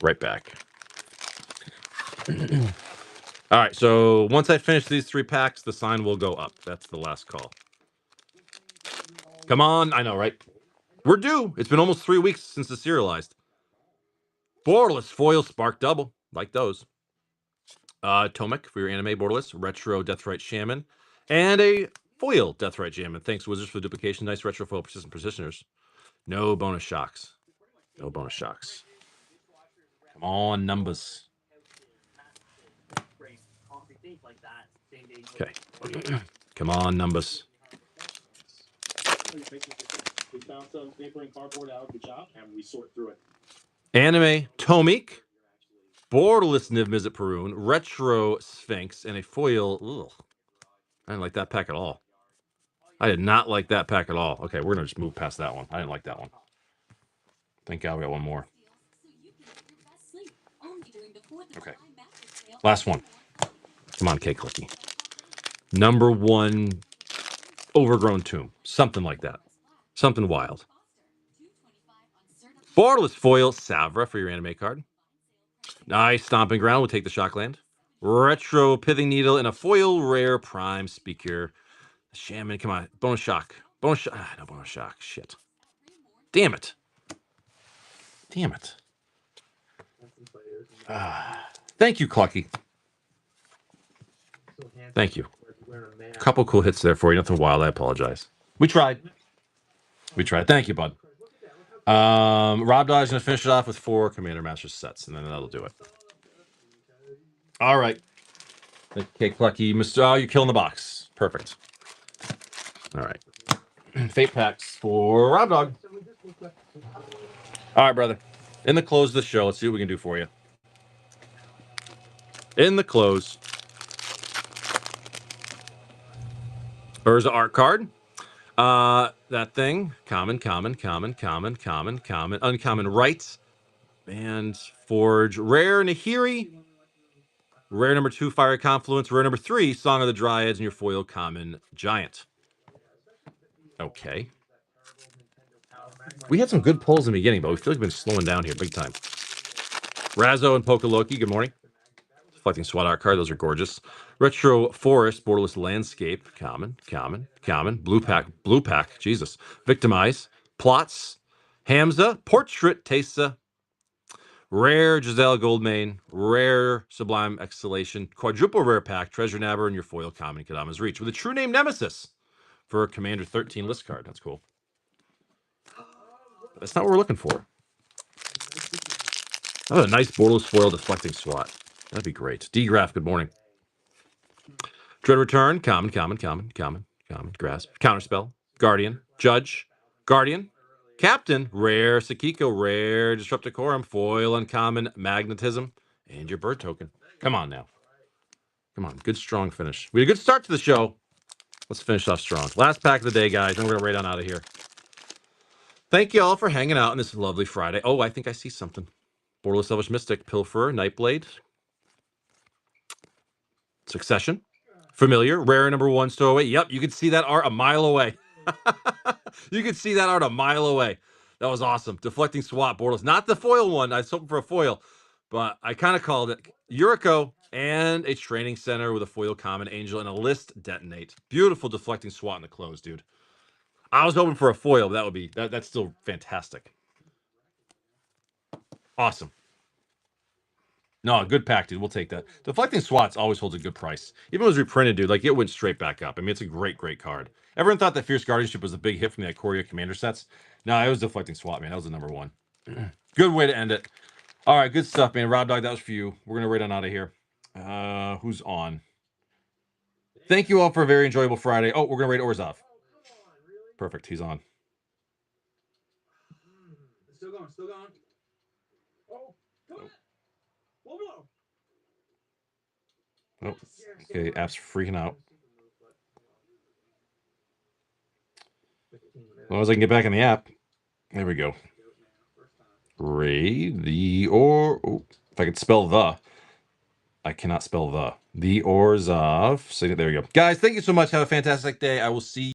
Right back. All right, so once I finish these 3 packs, the sign will go up. That's the last call. Come on. I know, right? We're due. It's been almost 3 weeks since the serialized. Borderless foil spark double. Like those. Tomek for your anime Borderless. Retro Deathrite Shaman. And a foil Deathrite Shaman. Thanks, Wizards, for the duplication. Nice retro foil persistent positioners. No bonus shocks. No bonus shocks. Come on, numbers. Okay. Come on, numbers. We found some paper and cardboard out of the shop, and we sort through it. Anime Tomik. Borderless Niv Mizzet Perun. Retro Sphinx. And a foil. Ugh. I didn't like that pack at all. I did not like that pack at all. Okay, we're going to just move past that one. I didn't like that one. Thank God we got one more. Okay. Last one. Come on, K Clicky. Number 1 Overgrown Tomb. Something like that. Something wild. Borderless foil Savra for your anime card. Nice Stomping Ground. We'll take the Shockland. Retro Pithing Needle and a foil rare Prime Speaker. Shaman, come on. Bonus shock. Bonus shock. No bonus shock. Shit. Damn it. Thank you, Clucky. Thank you. A couple cool hits there for you. Nothing wild. I apologize. We tried. Thank you, bud. Rob Dog's going to finish it off with 4 Commander Master sets, and then that'll do it. All right. Okay, Clucky. Mr. Oh, you're killing the box. Perfect. All right. Fate packs for Rob Dog. All right, brother. In the close of the show, let's see what we can do for you. In the close. Urza art card. That thing. Common. Uncommon Rights. And Forge. Rare Nahiri. Rare number 2, Fire Confluence. Rare number 3, Song of the Dryads. And your foil common Giant. Okay. We had some good pulls in the beginning, but we feel like we've been slowing down here big time. Razzo and Pokaloki, good morning. Deflecting SWAT art card, those are gorgeous. Retro Forest, Borderless Landscape, common. Blue pack, Jesus. Victimize, Plots, Hamza, Portrait, Tesa, Rare Giselle Goldmane, Rare Sublime Exhalation, Quadruple Rare Pack, Treasure Nabber, and your foil common Kadama's Reach with a true name Nemesis for a Commander 13 list card. That's cool. That's not what we're looking for. Oh, a nice Borderless foil deflecting SWAT. That'd be great. D-Graph, good morning. Dread Return, common. Grasp, Counterspell, Guardian, Judge, Guardian, Captain, Rare Sakiko, Rare Disrupt Decorum, Foil Uncommon Magnetism, and your bird token. Come on now. Come on, good strong finish. We had a good start to the show. Let's finish off strong. Last pack of the day, guys. Then we're gonna raid on out of here. Thank you all for hanging out on this lovely Friday. Oh, I think I see something. Borderless Elvish Mystic, Pilferer, Nightblade, Succession, Familiar, Rare number 1, Stowaway. Yep, you can see that art a mile away. You can see that art a mile away. That was awesome. Deflecting SWAT, Borderless. Not the foil one. I was hoping for a foil, but I kind of called it. Yuriko and a Training Center with a foil common Angel and a List Detonate. Beautiful deflecting SWAT in the close, dude. I was hoping for a foil, but that would be that's still fantastic. Awesome. No, good pack, dude. We'll take that. Deflecting SWATs always holds a good price. Even when it was reprinted, dude, like it went straight back up. I mean, it's a great card. Everyone thought that Fierce Guardianship was a big hit from the Ikoria Commander sets. No, it was Deflecting SWAT, man. That was the number 1. Good way to end it. All right, good stuff, man. Rob Dog, that was for you. We're gonna raid on out of here. Who's on? Thank you all for a very enjoyable Friday. Oh, we're going to rate Orzhov. Oh, come on, really? Perfect. He's on. It's still going, still going. Oh, come on. Whoa, whoa. Nope. Yes, Okay, app's freaking out. 15 minutes. As long as I can get back in the app. There we go. Ray the or oh, if I could spell the. I cannot spell the. The Orzhov. So there we go. Guys, thank you so much. Have a fantastic day. I will see you.